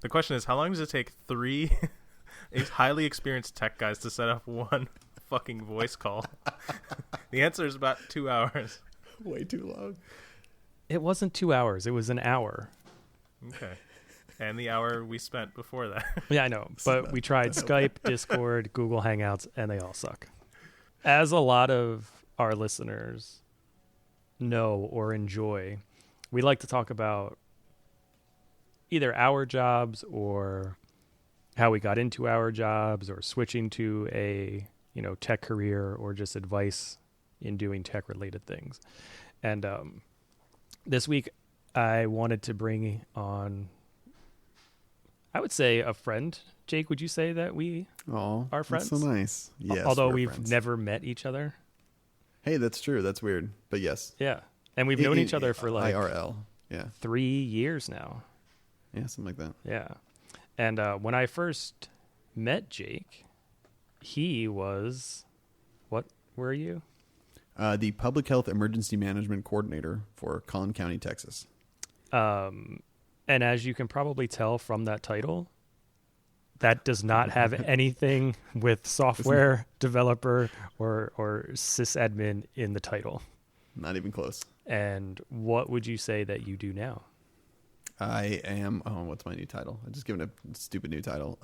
The question is, how long does it take three highly experienced tech guys to set up one fucking voice call? The answer is about 2 hours. Way too long. It wasn't 2 hours. It was an hour. Okay. And the hour we spent before that. Yeah, I know. But we tried Skype, Discord, Google Hangouts, and they all suck. As a lot of our listeners know or enjoy, we like to talk about either our jobs or how we got into our jobs or switching to a, tech career or just advice in doing tech related things. And this week I wanted to bring on, I would say, a friend. Jake, would you say that we are friends? That's so nice. Yes. Although we've never met each other. Hey, that's true. That's weird. But yes. Yeah. And we've known each other for like IRL. Yeah. 3 years now. Yeah, something like that. Yeah. And when I first met Jake, he was, what were you? The Public Health Emergency Management Coordinator for Collin County, Texas. And as you can probably tell from that title, that does not have anything with software developer or sysadmin in the title. Not even close. And what would you say that you do now? I am, what's my new title? I just given a stupid new title.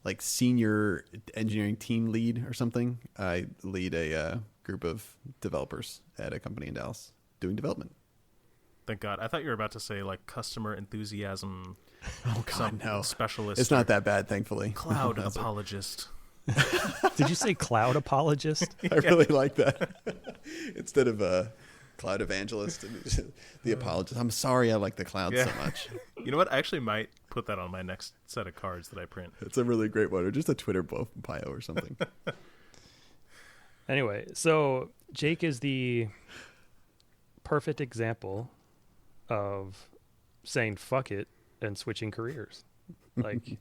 Like senior engineering team lead or something. I lead a group of developers at a company in Dallas doing development. Thank God. I thought you were about to say like customer enthusiasm. Oh God, no. Specialist. It's not that bad, thankfully. Cloud apologist. Did you say cloud apologist? I really like that. Instead of a cloud evangelist, the apologist. I'm sorry I like the cloud so much. You know what? I actually might put that on my next set of cards that I print. It's a really great one, or just a Twitter bio or something. Anyway, so Jake is the perfect example of saying fuck it and switching careers. Like,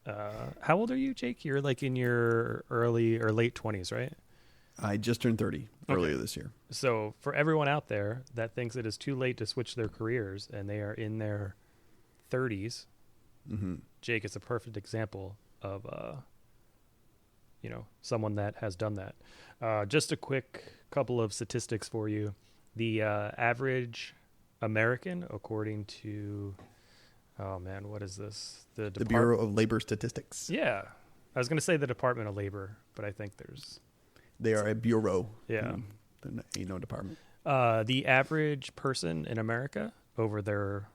how old are you, Jake? You're like in your early or late 20s, right? I just turned 30 earlier this year. So for everyone out there that thinks it is too late to switch their careers and they are in their 30s, Jake is a perfect example of, someone that has done that. Just a quick couple of statistics for you. The average American, according to, what is this? The Bureau of Labor Statistics. Yeah. I was going to say the Department of Labor, but I think they are a bureau. Yeah. Ain't no department. The average person in America over their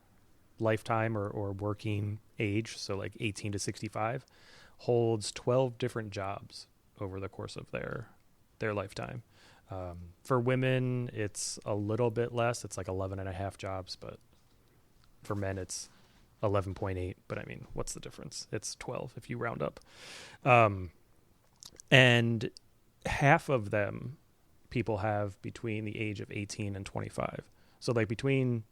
lifetime or working age, so like 18 to 65, holds 12 different jobs over the course of their lifetime. For women, it's a little bit less. It's like 11 and a half jobs, but for men, it's 11.8. But I mean, what's the difference? It's 12 if you round up. And half of them people have between the age of 18 and 25. So like between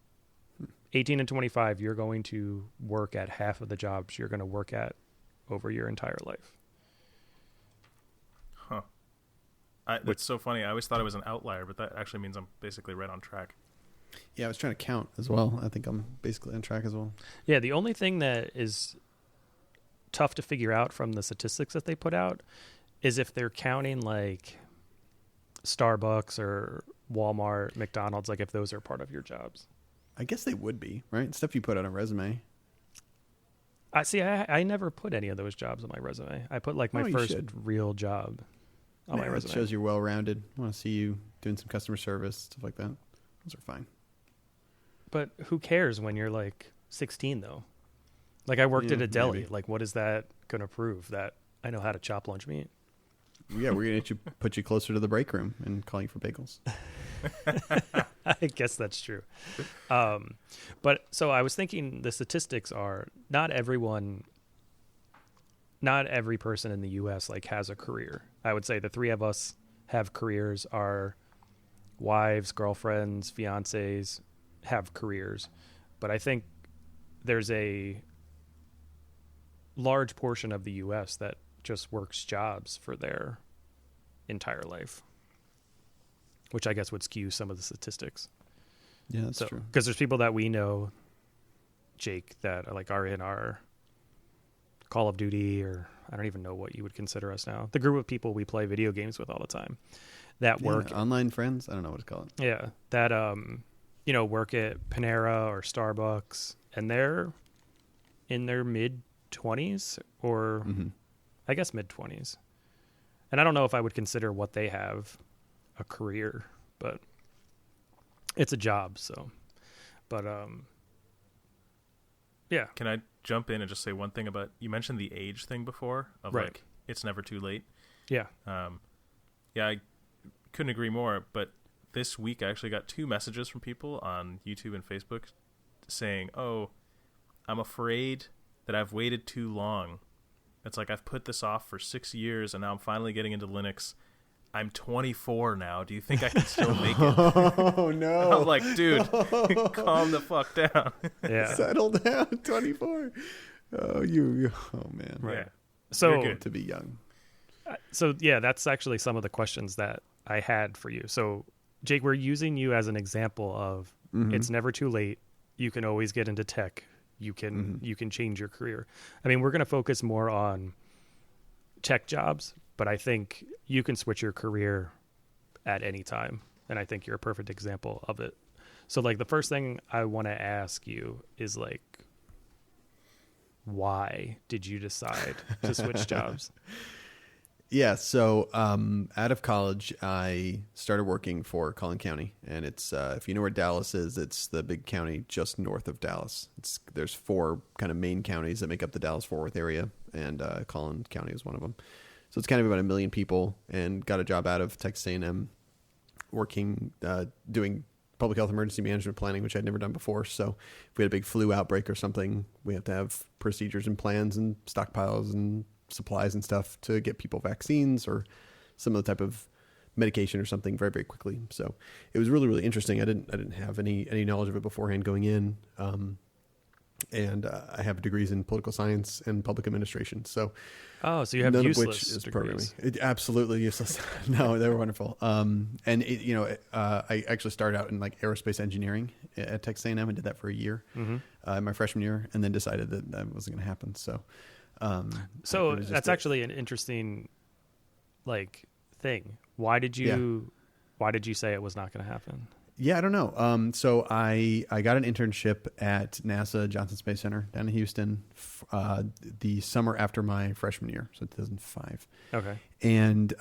18 and 25, you're going to work at half of the jobs you're going to work at over your entire life. Huh. It's so funny. I always thought I was an outlier, but that actually means I'm basically right on track. Yeah, I was trying to count as well. I think I'm basically on track as well. Yeah, the only thing that is tough to figure out from the statistics that they put out is if they're counting like Starbucks or Walmart, McDonald's, like if those are part of your jobs. I guess they would be, right? Stuff you put on a resume. I never put any of those jobs on my resume. I put like my first real job on my resume. It shows you're well-rounded. I want to see you doing some customer service, stuff like that. Those are fine. But who cares when you're like 16 though? Like I worked at a deli. Maybe. Like what is that going to prove? That I know how to chop lunch meat? Yeah, we're going to put you closer to the break room and call you for bagels. I guess that's true. But so I was thinking the statistics are not every person in the U.S. like has a career. I would say the three of us have careers. Our wives, girlfriends, fiancés have careers. But I think there's a large portion of the U.S. that just works jobs for their entire life, which I guess would skew some of the statistics. Yeah, that's true. Because there's people that we know Jake, that like are in our Call of Duty, or I don't even know what you would consider us now. The group of people we play video games with all the time that work online friends. I don't know what to call it. Yeah, that work at Panera or Starbucks, and they're in their mid-20s or I guess mid-20s. And I don't know if I would consider what they have a career, but it's a job. So, but yeah. Can I jump in and just say one thing about, you mentioned the age thing before of right. like, it's never too late. Yeah. Yeah, I couldn't agree more. But this week I actually got 2 messages from people on YouTube and Facebook saying, "Oh, I'm afraid that I've waited too long. It's like I've put this off for 6 years and now I'm finally getting into Linux. I'm 24 now. Do you think I can still make it?" Oh, no. I'm like, dude, calm the fuck down. Yeah. Settle down, 24. Oh, oh, man. Right. Yeah. So You're good. To be young. So yeah, that's actually some of the questions that I had for you. So Jake, we're using you as an example of it's never too late. You can always get into tech. You can change your career. I mean, we're going to focus more on tech jobs, but I think you can switch your career at any time. And I think you're a perfect example of it. So like the first thing I want to ask you is like, why did you decide to switch jobs? Yeah, so out of college, I started working for Collin County, and it's if you know where Dallas is, it's the big county just north of Dallas. There's 4 kind of main counties that make up the Dallas-Fort Worth area, and Collin County is one of them. So it's kind of about 1 million people, and got a job out of Texas A&M working, doing public health emergency management planning, which I'd never done before. So if we had a big flu outbreak or something, we have to have procedures and plans and stockpiles and supplies and stuff to get people vaccines or some other type of medication or something very, very quickly. So it was really, really interesting. I didn't have any knowledge of it beforehand going in. And I have degrees in political science and public administration. So so you have none useless of which is degrees. programming. Absolutely useless. No, they were wonderful. And I actually started out in like aerospace engineering at Texas A&M and did that for a year, my freshman year, and then decided that wasn't going to happen. So that's actually an interesting like thing. Why did you say it was not going to happen? Yeah, I don't know. So I got an internship at NASA Johnson Space Center down in Houston the summer after my freshman year, so 2005. Okay. And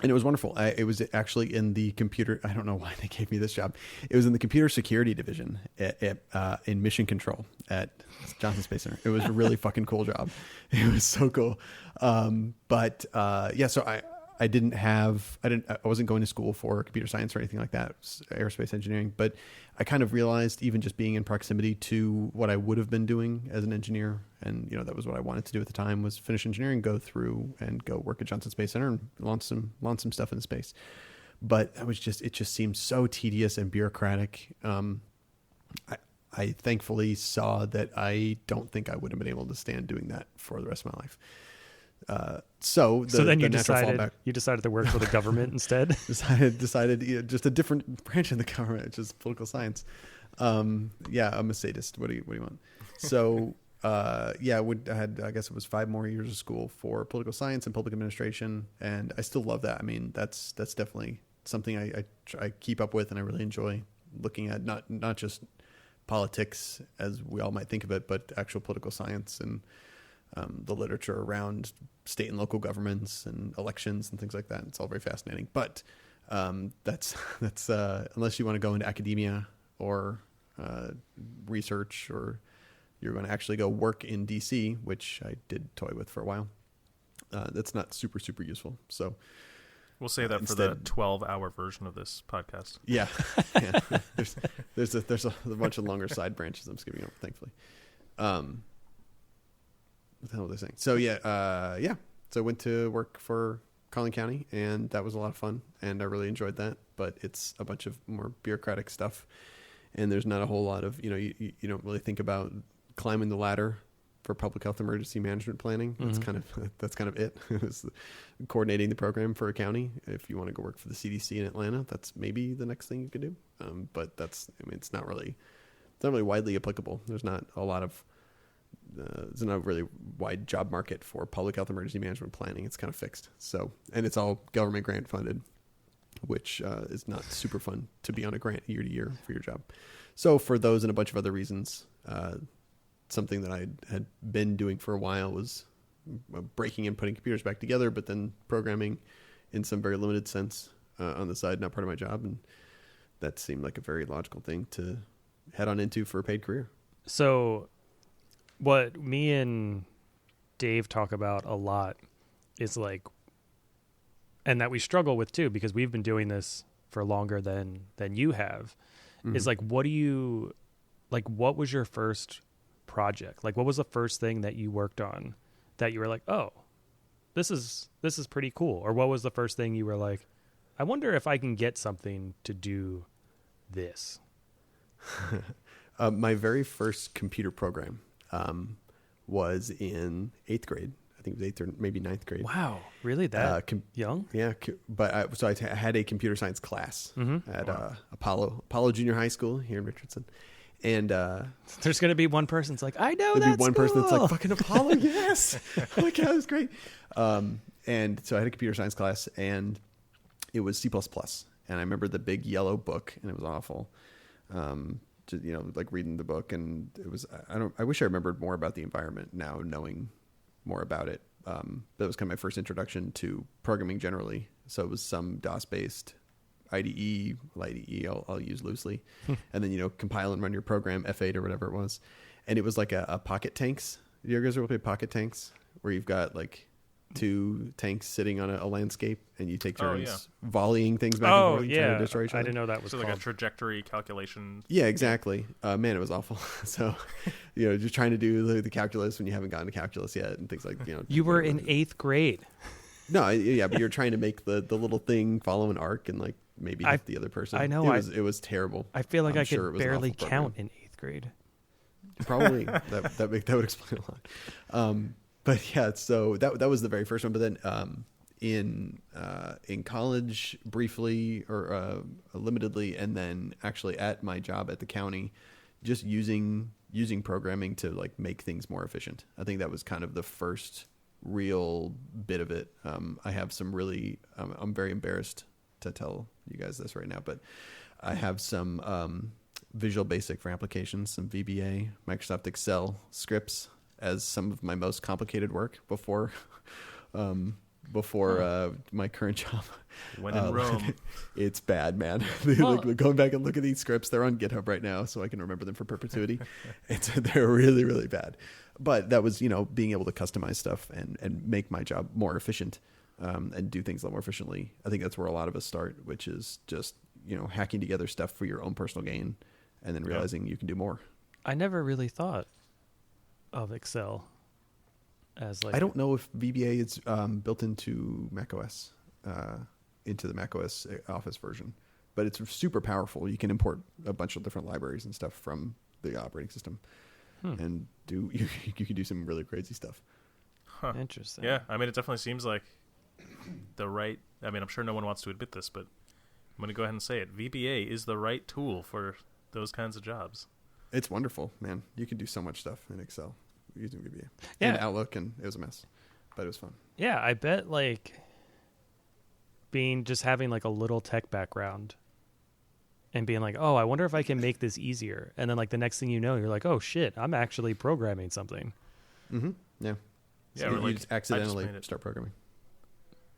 it was wonderful. It was actually in the computer. I don't know why they gave me this job. It was in the computer security division in mission control at Johnson Space Center. It was a really fucking cool job. It was so cool. So I wasn't going to school for computer science or anything like that. It was aerospace engineering, but I kind of realized, even just being in proximity to what I would have been doing as an engineer, and that was what I wanted to do at the time, was finish engineering, go through and go work at Johnson Space Center and launch some stuff in space. But it just seemed so tedious and bureaucratic. I thankfully saw that I don't think I would have been able to stand doing that for the rest of my life. So then you decided to work for the government instead. decided just a different branch of the government, which is political science. I'm a sadist. What do you want? So I guess it was 5 more years of school for political science and public administration, and I still love that. I mean, that's definitely something I keep up with, and I really enjoy looking at not just politics as we all might think of it, but actual political science and the literature around state and local governments and elections and things like that. It's all very fascinating. But that's unless you want to go into academia or research, or you're going to actually go work in DC, which I did toy with for a while. That's not super, super useful. So we'll say that instead, for the 12-hour version of this podcast. Yeah. There's a bunch of longer side branches I'm skipping over, thankfully. What the hell was I saying? So So I went to work for Collin County, and that was a lot of fun, and I really enjoyed that. But it's a bunch of more bureaucratic stuff, and there's not a whole lot of you don't really think about climbing the ladder for public health emergency management planning. Mm-hmm. That's kind of it. It's coordinating the program for a county. If you want to go work for the CDC in Atlanta, that's maybe the next thing you could do. But it's not really it's not really widely applicable. There's not a lot of there's not a really wide job market for public health emergency management planning. It's kind of fixed. So, and it's all government grant funded, which is not super fun to be on a grant year to year for your job. So for those and a bunch of other reasons, something that I had been doing for a while was breaking and putting computers back together, but then programming in some very limited sense on the side, not part of my job. And that seemed like a very logical thing to head on into for a paid career. So what me and Dave talk about a lot is like, and that we struggle with too, because we've been doing this for longer than you have, is like, what was your first project? Like, what was the first thing that you worked on that you were like, oh, this is pretty cool? Or what was the first thing you were like, I wonder if I can get something to do this? My very first computer program was in 8th grade. I think it was 8th or maybe 9th grade. Wow, really? That young? Yeah, but I had a computer science class at Apollo Junior High School here in Richardson. And there's going to be one person that's like, I know there'd that's be one cool. person that's like, fucking Apollo, yes. Oh my God, that was great. And so I had a computer science class, and it was C++. And I remember the big yellow book, and it was awful. Like reading the book, and it was, I wish I remembered more about the environment now, knowing more about it. That was kind of my first introduction to programming generally. So it was some DOS-based IDE. Well, IDE I'll use loosely. And then, compile and run your program, F8 or whatever it was. And it was like a pocket tanks. You guys ever play pocket tanks? Where you've got like 2 tanks sitting on a landscape, and you take turns volleying things back and forth and trying to destroy each other. I didn't know that was like a trajectory calculation. Yeah, exactly. Man, it was awful. So, just trying to do the calculus when you haven't gotten to calculus yet, and things like You were in 8th grade. No, yeah, but you're trying to make the little thing follow an arc and like maybe hit the other person. I know it was terrible. I feel like I could barely count in 8th grade. Probably that would explain a lot. But yeah, so that was the very first one. But then in college, briefly or limitedly, and then actually at my job at the county, just using programming to like make things more efficient. I think that was kind of the first real bit of it. I have some really, I'm very embarrassed to tell you guys this right now, but I have some Visual Basic for applications, some VBA, Microsoft Excel scripts as some of my most complicated work before my current job. When in Rome. It's bad, man. Like, going back and look at these scripts, they're on GitHub right now, so I can remember them for perpetuity. They're really, really bad. But that was, being able to customize stuff and make my job more efficient and do things a lot more efficiently. I think that's where a lot of us start, which is just, hacking together stuff for your own personal gain and then realizing you can do more. I never really thought of Excel as like... I don't know if VBA is built into macOS, into the macOS Office version, but it's super powerful. You can import a bunch of different libraries and stuff from the operating system and you can do some really crazy stuff. Huh. Interesting. Yeah, I mean, it definitely seems like I'm sure no one wants to admit this, but I'm going to go ahead and say it. VBA is the right tool for those kinds of jobs. It's wonderful, man. You can do so much stuff in Excel using VBA. Yeah. And Outlook, and it was a mess, but it was fun. Yeah, I bet like having like a little tech background and being like, oh, I wonder if I can make this easier. And then like the next thing you know, you're like, oh shit, I'm actually programming something. Mm-hmm. Yeah. Yeah, so or you just accidentally start programming.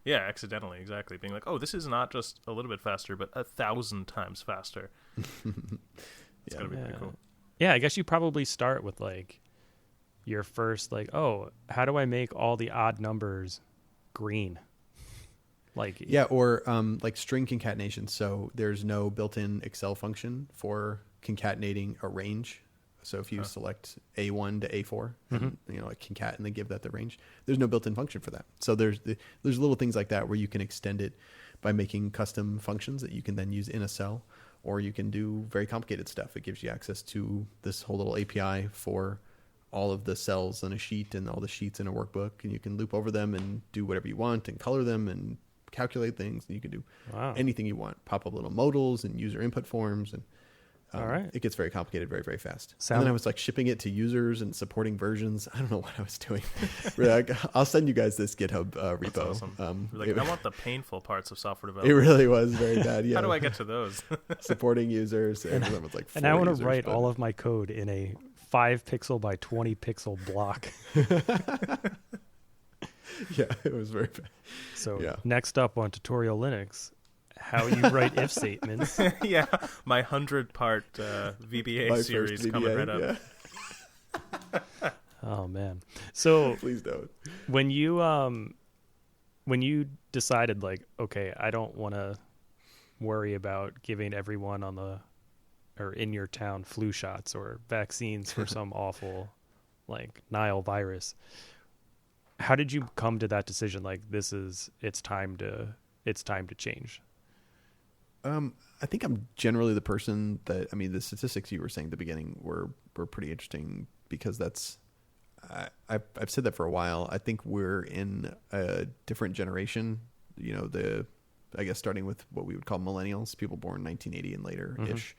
Yeah, accidentally, exactly. Being like, oh, this is not just a little bit faster, but 1,000 times faster. It's gotta be pretty cool. Yeah, I guess you probably start with like your first like, oh, how do I make all the odd numbers green? Like or like string concatenation. So there's no built-in Excel function for concatenating a range. So if you select A1 to A4, and, like concat and then give that the range, there's no built-in function for that. So there's little things like that where you can extend it by making custom functions that you can then use in a cell, or you can do very complicated stuff. It gives you access to this whole little API for all of the cells in a sheet and all the sheets in a workbook, and you can loop over them and do whatever you want and color them and calculate things. And you can do anything you want, pop up little modals and user input forms. And All right. It gets very complicated very, very fast. Sound- And then I was like shipping it to users and supporting versions. I don't know what I was doing. Really, I'll send you guys this GitHub repo. That's awesome. I want the painful parts of software It development. really was very bad. Yeah. How do I get to those? Supporting users. And it was like And I want to users, write but- all of my code in a 5 pixel by 20 pixel block. Yeah, it was very bad. So Yeah. next up on Tutorial Linux, how you write if statements. Yeah, my 100-part VBA My series first coming VBA, right up. yeah. Oh man. So Please don't. when you decided like, okay, I don't want to worry about giving everyone on the or in your town flu shots or vaccines for some awful like Nile virus, how did you come to that decision? Like, it's time to change. I think I'm generally the person that, I mean, the statistics you were saying at the beginning were pretty interesting because I've said that for a while. I think we're in a different generation, you know, I guess starting with what we would call millennials, people born 1980 and later-ish,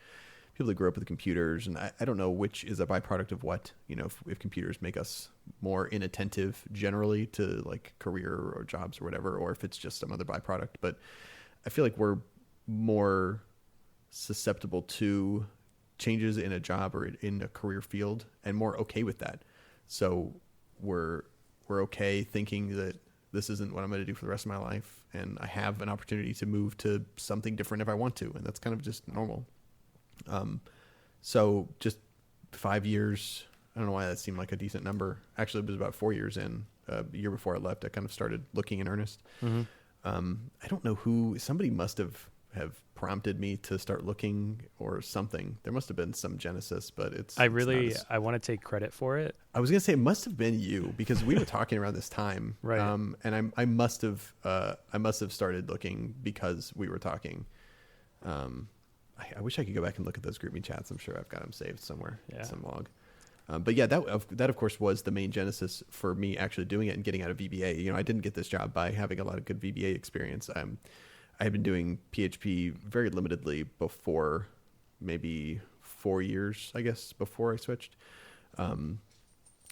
people that grew up with computers. And I don't know which is a byproduct of what, you know, if computers make us more inattentive generally to like career or jobs or whatever, or if it's just some other byproduct. But I feel like we're more susceptible to changes in a job or in a career field and more okay with that. So we're okay thinking that this isn't what I'm going to do for the rest of my life, and I have an opportunity to move to something different if I want to, and that's kind of just normal. So just 5 years, I don't know why that seemed like a decent number. Actually, it was about 4 years in. A year before I left, I kind of started looking in earnest. I don't know who, somebody must have prompted me to start looking or something. There must have been some genesis, but I want to take credit for it. I was going to say it must have been you because we were talking around this time. Right. And I must have started looking because we were talking. I wish I could go back and look at those GroupMe chats. I'm sure I've got them saved somewhere in some log. But yeah, that of course was the main genesis for me actually doing it and getting out of VBA. You know, I didn't get this job by having a lot of good VBA experience. I had been doing PHP very limitedly before, maybe 4 years, I guess, before I switched. And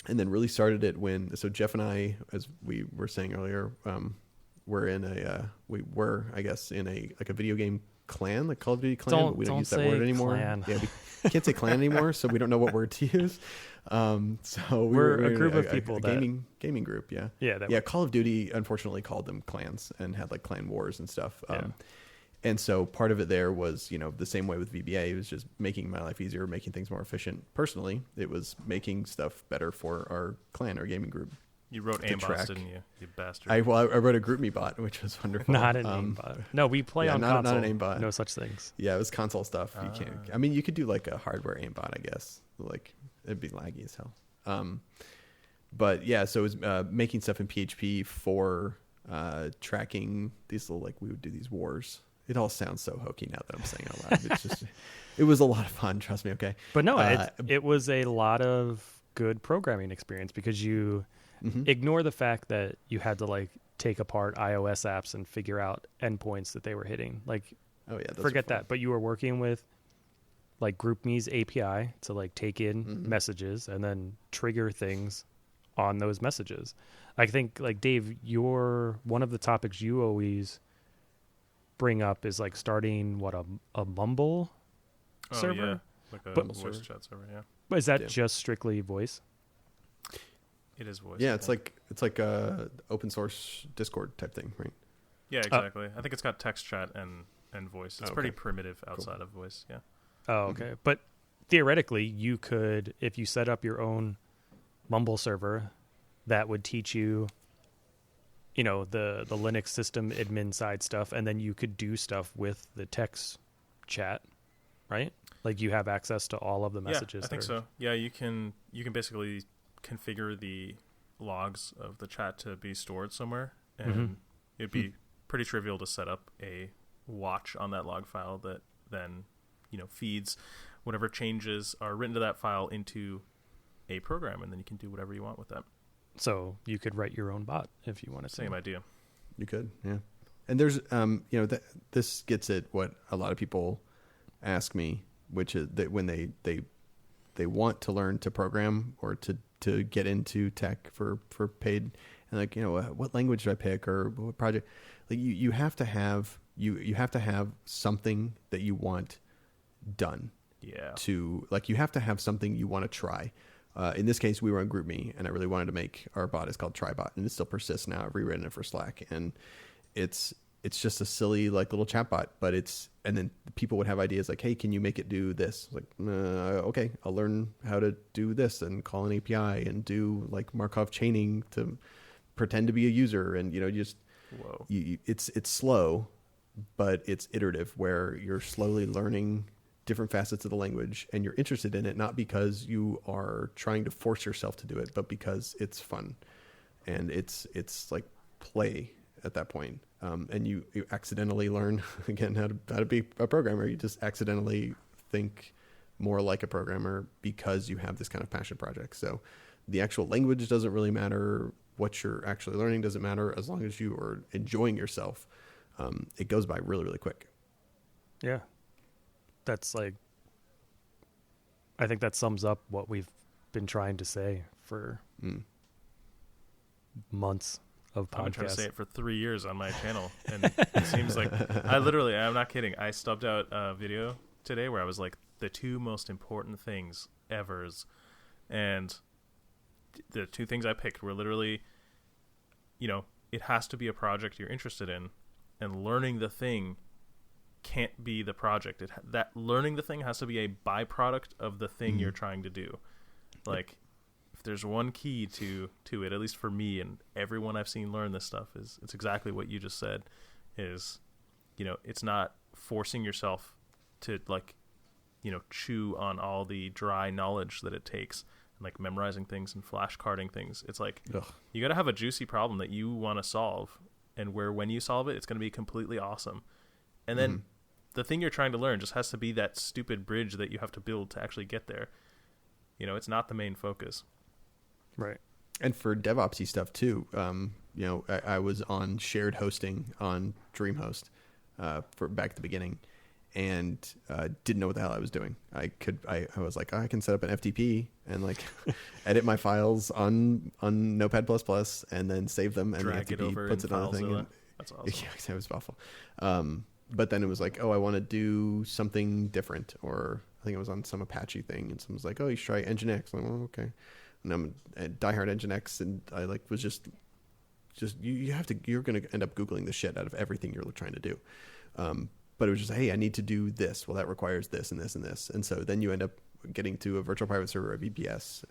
then really started it so Jeff and I, as we were saying earlier, we were, I guess, in a video game clan, like Call of Duty clan, but we don't use that word anymore. Clan. Yeah, we can't say clan anymore, so we don't know what word to use. So we're a group of people gaming group. Yeah. Yeah. Call of Duty unfortunately called them clans and had like clan wars and stuff. Yeah. And so part of it there was, you know, the same way with VBA, it was just making my life easier, making things more efficient. Personally, it was making stuff better for our clan, our gaming group. You wrote to aimbots, track. didn't you? You bastard. I wrote a GroupMe bot, which was wonderful. Not an aimbot. No, we play on not console. an aimbot. No such things. Yeah, it was console stuff. You can't. I mean, you could do like a hardware aimbot, I guess. Like it'd be laggy as hell. But yeah, so it was making stuff in PHP for tracking these little, like we would do these wars. It all sounds so hokey now that I'm saying it out loud. It's just, it was a lot of fun. Trust me. Okay. But no, it was a lot of good programming experience because you ignore the fact that you had to like take apart iOS apps and figure out endpoints that they were hitting. Like, oh yeah, forget that. But you were working with like GroupMe's API to like take in messages and then trigger things on those messages. I think like Dave, one of the topics you always bring up is like starting a Mumble server. Yeah. Like a voice chat server. Yeah. But is that just strictly voice? It is voice. Yeah, it's like a open source Discord type thing, right? Yeah, exactly. I think it's got text chat and voice. It's pretty primitive outside of voice. Yeah. Oh, okay. But theoretically, you could, if you set up your own Mumble server, that would teach you, you know, the Linux system admin side stuff, and then you could do stuff with the text chat, right? Like you have access to all of the messages. Yeah, I think so. Yeah, you can basically configure the logs of the chat to be stored somewhere, and it'd be pretty trivial to set up a watch on that log file that then, you know, feeds whatever changes are written to that file into a program, and then you can do whatever you want with that. So you could write your own bot if you wanted to. Same idea. You could, yeah. And there's, you know, this gets at what a lot of people ask me which is that when they want to learn to program or to get into tech for paid, and like, you know, what language should I pick or what project? Like you have to have you have to have something that you want done. Yeah. To like, you have to have something you want to try. In this case, we were on GroupMe, and I really wanted to make our bot. It's called TryBot, and it still persists now. I've rewritten it for Slack, and it's just a silly like little chatbot. But and then people would have ideas like, "Hey, can you make it do this?" Like, okay, I'll learn how to do this and call an API and do like Markov chaining to pretend to be a user, and you know, whoa, it's slow, but it's iterative, where you're slowly learning different facets of the language, and you're interested in it not because you are trying to force yourself to do it, but because it's fun, and it's like play at that point. And you accidentally learn again how to be a programmer. You just accidentally think more like a programmer because you have this kind of passion project. So the actual language doesn't really matter. What you're actually learning doesn't matter, as long as you are enjoying yourself. It goes by really, really quick. Yeah. That's like, I think that sums up what we've been trying to say for months of podcasts. I've been trying to say it for 3 years on my channel, and it seems like I'm not kidding. I stubbed out a video today where I was like, the 2 most important things evers, and the 2 things I picked were literally, you know, it has to be a project you're interested in, and learning the thing can't be the project. That learning the thing has to be a byproduct of the thing you're trying to do. Like, if there's one key to it, at least for me and everyone I've seen learn this stuff, is it's exactly what you just said. Is, you know, it's not forcing yourself to, like, you know, chew on all the dry knowledge that it takes, and like memorizing things and flashcarding things. It's like, you got to have a juicy problem that you want to solve, and where when you solve it, it's going to be completely awesome. And then the thing you're trying to learn just has to be that stupid bridge that you have to build to actually get there. You know, it's not the main focus. Right. And for DevOpsy stuff too, you know, I was on shared hosting on DreamHost for back at the beginning, and didn't know what the hell I was doing. I was like, I can set up an FTP and like edit my files on Notepad++, and then save them, and drag the FTP it over puts in it on a thing. And, that's awesome. Yeah, it was awful. But then it was like, oh, I want to do something different, or I think it was on some Apache thing, and someone's like, oh, you should try Nginx. I'm like, oh, okay. And I'm a diehard Nginx, and I like was just you're going to end up Googling the shit out of everything you're trying to do. But it was just, hey, I need to do this. Well, that requires this and this and this. And so then you end up getting to a virtual private server, a VPS,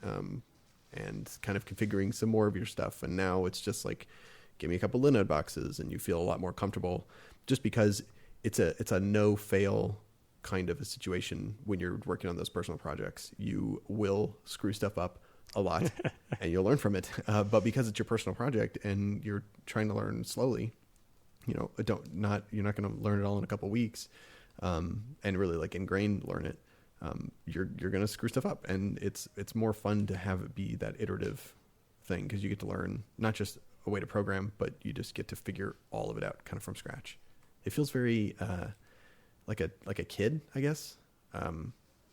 and kind of configuring some more of your stuff. And now it's just like, give me a couple Linode boxes, and you feel a lot more comfortable, just because it's a no fail kind of a situation. When you're working on those personal projects, you will screw stuff up a lot and you'll learn from it. But because it's your personal project and you're trying to learn slowly, you know, you're not going to learn it all in a couple of weeks, and really like learn it. You're going to screw stuff up, and it's more fun to have it be that iterative thing, because you get to learn not just a way to program, but you just get to figure all of it out kind of from scratch. It feels very like a kid, I guess.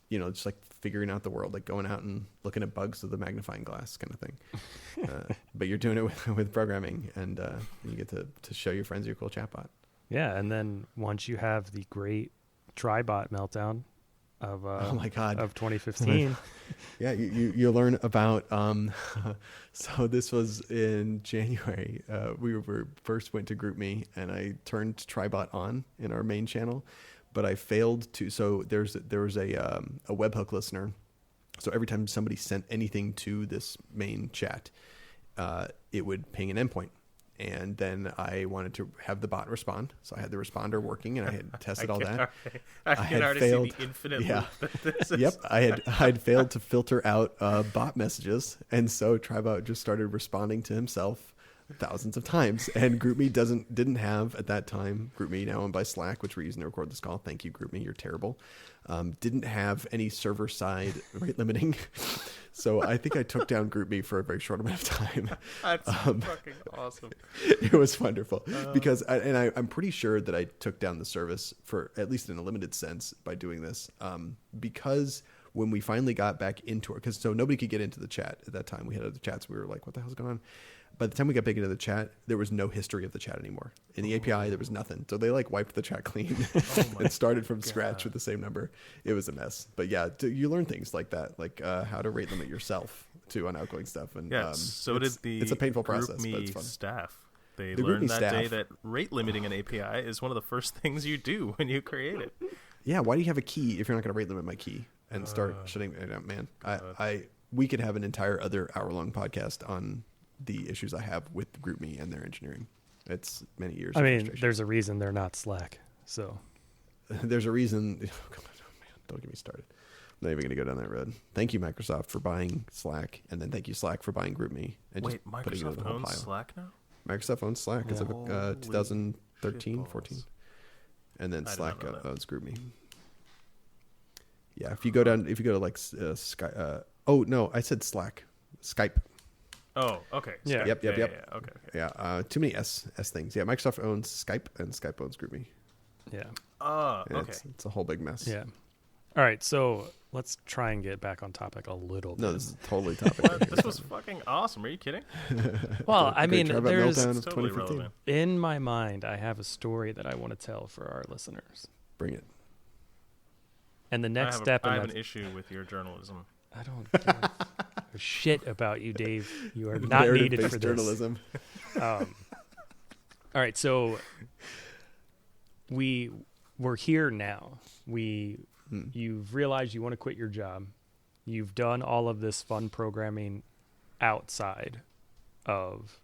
You know, just like figuring out the world, like going out and looking at bugs with a magnifying glass kind of thing. But you're doing it with programming, and you get to show your friends your cool chatbot. Yeah, and then once you have the great TryBot meltdown of oh my God, of 2015. Yeah, you learn about so this was in January. We first went to GroupMe, and I turned TryBot on in our main channel, but I failed to. So there was a webhook listener. So every time somebody sent anything to this main chat, it would ping an endpoint. And then I wanted to have the bot respond. So I had the responder working, and I had tested all that. I can already see the infinite loop that this is. Yep. I'd failed to filter out bot messages. And so TryBot just started responding to himself thousands of times. And GroupMe didn't have at that time, GroupMe now owned by Slack, which we're using to record this call. Thank you, GroupMe. You're terrible. Didn't have any server side rate limiting. So I think I took down GroupMe for a very short amount of time. That's fucking awesome. It was wonderful because I'm pretty sure that I took down the service for at least in a limited sense by doing this. Because when we finally got back into it, so nobody could get into the chat at that time. We had other chats. We were like, what the hell's going on? By the time we got back into the chat, there was no history of the chat anymore. In the API, there was nothing. So they like wiped the chat clean and started from scratch with the same number. It was a mess. But yeah, you learn things like that, like how to rate limit yourself to on outgoing stuff. And it's a painful process, but it's fun. Staff. They learned that day that rate limiting an API is one of the first things you do when you create it. Yeah, why do you have a key if you're not going to rate limit my key and start shutting it out, man? We could have an entire other hour-long podcast on the issues I have with GroupMe and their engineering. It's many years. I mean, there's a reason they're not Slack. So there's a reason. Oh, man, don't get me started. I'm not even going to go down that road. Thank you, Microsoft, for buying Slack, and then thank you, Slack, for buying GroupMe. And wait, Microsoft owns Slack now? Microsoft owns Slack as of 2013, 14, and then Slack owns GroupMe. Yeah, if you go to like Skype. Oh no, I said Slack, Skype. Oh, okay. Yeah. Yep. Yeah, okay. Yeah. Too many S things. Yeah. Microsoft owns Skype and Skype owns GroupMe. Yeah. Okay. It's a whole big mess. Yeah. All right. So let's try and get back on topic a little bit. No, this is totally topic. This was fucking awesome. Are you kidding? Well, I mean, there's totally relevant. In my mind, I have a story that I want to tell for our listeners. Bring it. And the next step. I have an issue with your journalism. I don't give a shit about you, Dave. You are not needed for this. Journalism. All right, so we're here now. You've realized you want to quit your job. You've done all of this fun programming outside of,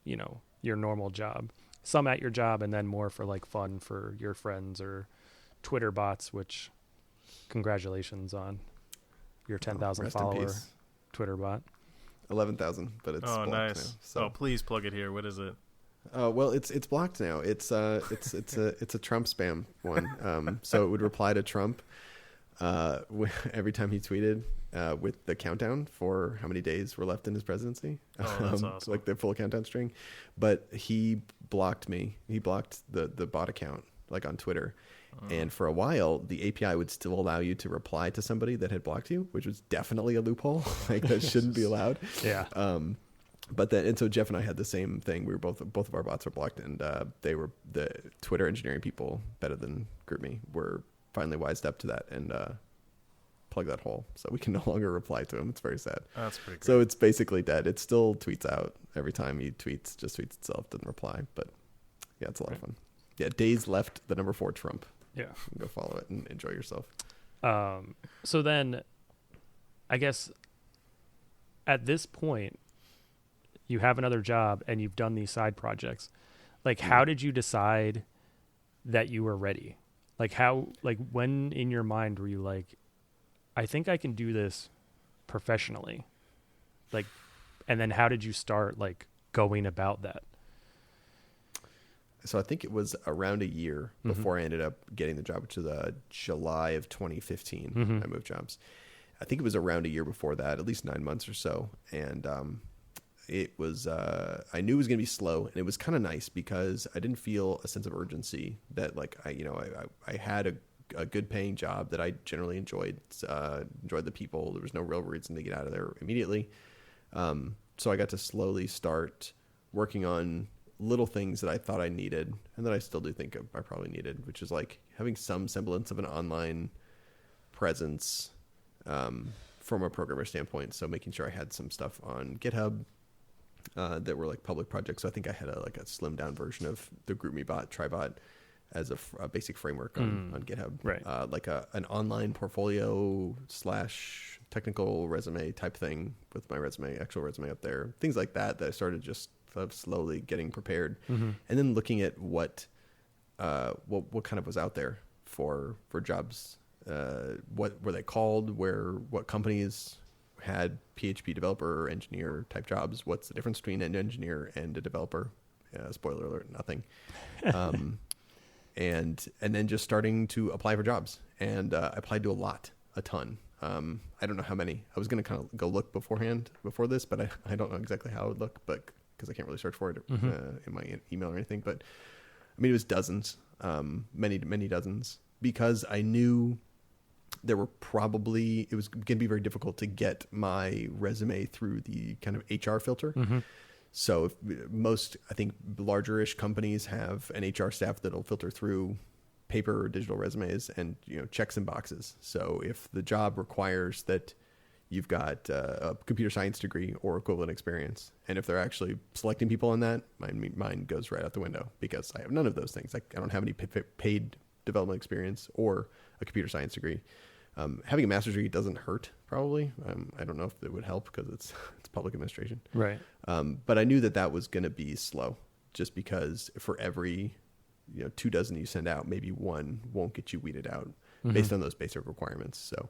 your normal job. Some at your job, and then more for like fun for your friends or Twitter bots. Which, congratulations on your 10,000 follower Twitter bot. 11,000, but it's blocked nice. now. So. Oh, please plug it here. What is it? Well, it's blocked now. It's a Trump spam one. So it would reply to Trump every time he tweeted with the countdown for how many days were left in his presidency. Oh, that's awesome. Like the full countdown string. But he blocked me. He blocked the bot account like on Twitter. And for a while, the API would still allow you to reply to somebody that had blocked you, which was definitely a loophole. Like that shouldn't be allowed. Yeah. And so Jeff and I had the same thing. We were both of our bots were blocked, and they were the Twitter engineering people better than GroupMe were finally wised up to that and plug that hole. So we can no longer reply to him. It's very sad. That's pretty cool. So it's basically dead. It still tweets out every time he tweets, just tweets itself, doesn't reply. But yeah, it's a lot of fun. Yeah, days left, the number 4 Trump. Yeah. Go follow it and enjoy yourself. So then I guess at this point you have another job and you've done these side projects. Like how did you decide that you were ready? Like when in your mind were you like, I think I can do this professionally? Like, and then how did you start like going about that? So I think it was around a year before I ended up getting the job, which was July of 2015. I moved jobs. I think it was around a year before that, at least 9 months or so. And it was, I knew it was going to be slow, and it was kind of nice because I didn't feel a sense of urgency that like, I had a good paying job that I generally enjoyed the people. There was no real reason to get out of there immediately. So I got to slowly start working on little things that I thought I needed and that I still do think I probably needed, which is like having some semblance of an online presence from a programmer standpoint. So making sure I had some stuff on GitHub that were like public projects. So I think I had a slimmed down version of the GroupMe bot, Tribot, as a basic framework on GitHub. Right. Like an online portfolio / technical resume type thing with my actual resume up there. Things like that I started just slowly getting prepared, and then looking at what kind of was out there for jobs. What were they called? What companies had PHP developer or engineer type jobs. What's the difference between an engineer and a developer? Spoiler alert, nothing. And then just starting to apply for jobs, and I applied to a ton. I don't know how many. I was going to kind of go look beforehand before this, but I don't know exactly how I would look, but because I can't really search for it in my email or anything. But I mean, it was dozens, many dozens, because I knew it was going to be very difficult to get my resume through the kind of HR filter. So I think larger-ish companies have an HR staff that'll filter through paper or digital resumes and, checks and boxes. So if the job requires that you've got a computer science degree or equivalent experience, and if they're actually selecting people on that, mine goes right out the window because I have none of those things. I don't have any paid development experience or a computer science degree. Having a master's degree doesn't hurt, probably. I don't know if it would help because it's public administration. Right. But I knew that was going to be slow, just because for every 24 you send out, maybe one won't get you weeded out based on those basic requirements. So,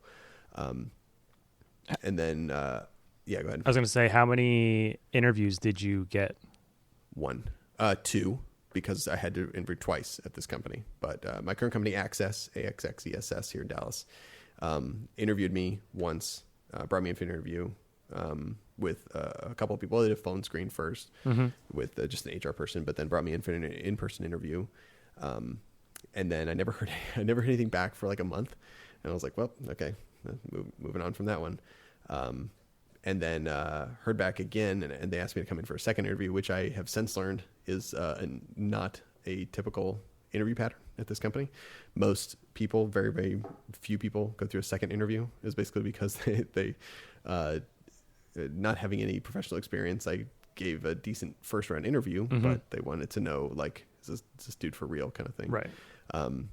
and then go ahead. I was going to say, how many interviews did you get? 1, 2. Because I had to interview twice at this company. But my current company, AXXESS here in Dallas, interviewed me once, brought me in for an interview with a couple of people. They did a phone screen first with just an HR person, but then brought me in for an in-person interview. And then I never heard anything back for like a month. And I was like, well, okay, moving on from that one. And then heard back again, and they asked me to come in for a second interview, which I have since learned is not a typical interview pattern at this company. Most people, very, very few people go through a second interview. Is basically because they not having any professional experience. I gave a decent first round interview, but they wanted to know, like, is this dude for real kind of thing. Right. And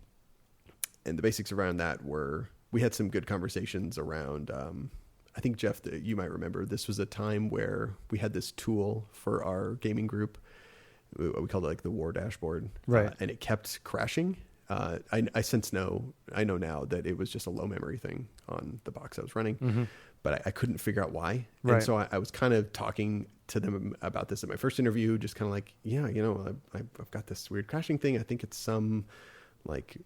the basics around that were, we had some good conversations around, I think, Jeff, you might remember, this was a time where we had this tool for our gaming group. We called it like the war dashboard. Right. And it kept crashing. I know now that it was just a low memory thing on the box I was running, but I couldn't figure out why. Right. And so I was kind of talking to them about this at my first interview, just kind of like, I've got this weird crashing thing. I think it's some like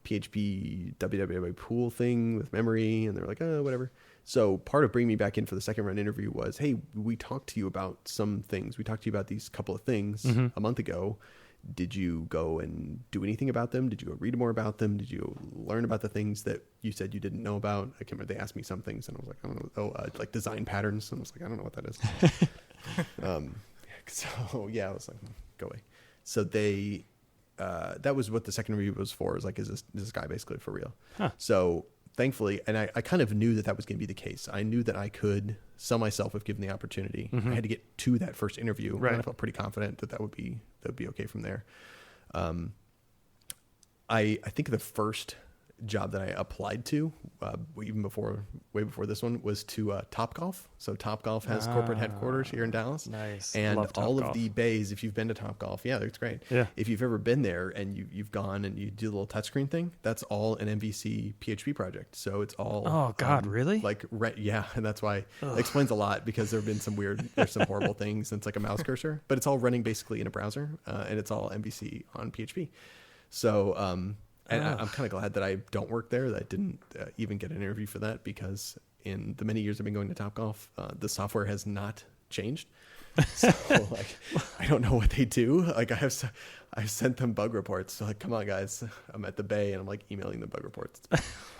PHP www pool thing with memory. And they're like, oh, whatever. So part of bringing me back in for the second round interview was, hey, we talked to you about some things. We talked to you about these couple of things a month ago. Did you go and do anything about them? Did you go read more about them? Did you learn about the things that you said you didn't know about? I can't remember. They asked me some things, and I was like, I don't know. Like design patterns. And I was like, I don't know what that is. So yeah, I was like, go away. So they, that was what the second review was for. Is like, is this guy basically for real? Huh. So thankfully, and I kind of knew that was going to be the case. I knew that I could sell myself if given the opportunity. I had to get to that first interview, right. and I felt pretty confident that would be okay from there. I think the first job that I applied to, way before this one, was to Topgolf. So Topgolf has corporate headquarters here in Dallas. Nice. And Love all Topgolf. of the bays, if you've been to Topgolf, yeah, it's great. Yeah. If you've ever been there and you've gone and you do the little touchscreen thing, that's all an MVC PHP project. So it's all. Oh God, really? Like, yeah, and that's why it explains a lot, because there's some horrible things. And it's like a mouse cursor, but it's all running basically in a browser, and it's all MVC on PHP. So, and I'm kind of glad that I don't work there, that I didn't even get an interview for that, because in the many years I've been going to Topgolf, the software has not changed. So like, I don't know what they do. Like I've sent them bug reports. So like, come on guys, I'm at the bay and I'm like emailing them bug reports.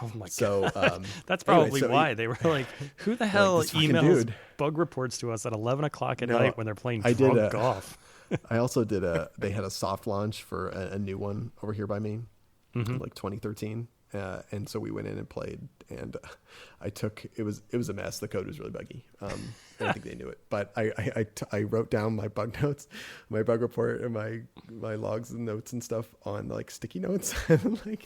Oh my God. So that's probably anyway, why they were like, who the hell this fucking emails dude. bug reports to us at 11 o'clock at No, night when they're playing I did drunk golf? I also did they had a soft launch for a new one over here by me, like 2013. And so we went in and played, and it was a mess. The code was really buggy. I don't think they knew it, but I wrote down my bug notes, my bug report, and my logs and notes and stuff on like sticky notes, and like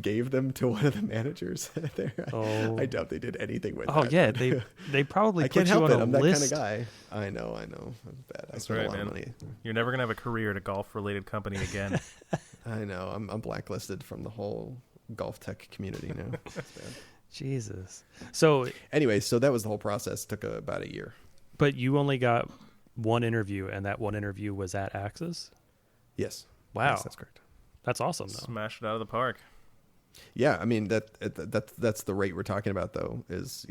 gave them to one of the managers there. Oh. I doubt they did anything with. Oh that, yeah, but they probably I put can't you help on it. a I'm that list. kind of guy. I know. I'm bad. I spent a lot of money. You're never gonna have a career at a golf-related company again. I know. I'm blacklisted from the whole golf tech community now. It's bad. Jesus. So Anyway, so that was the whole process. Took about a year. but you only got one interview, and that one interview was at Axis? Yes. Wow. Yes, that's correct. That's awesome, though. Smashed it out of the park. Yeah, I mean that's the rate we're talking about though. Is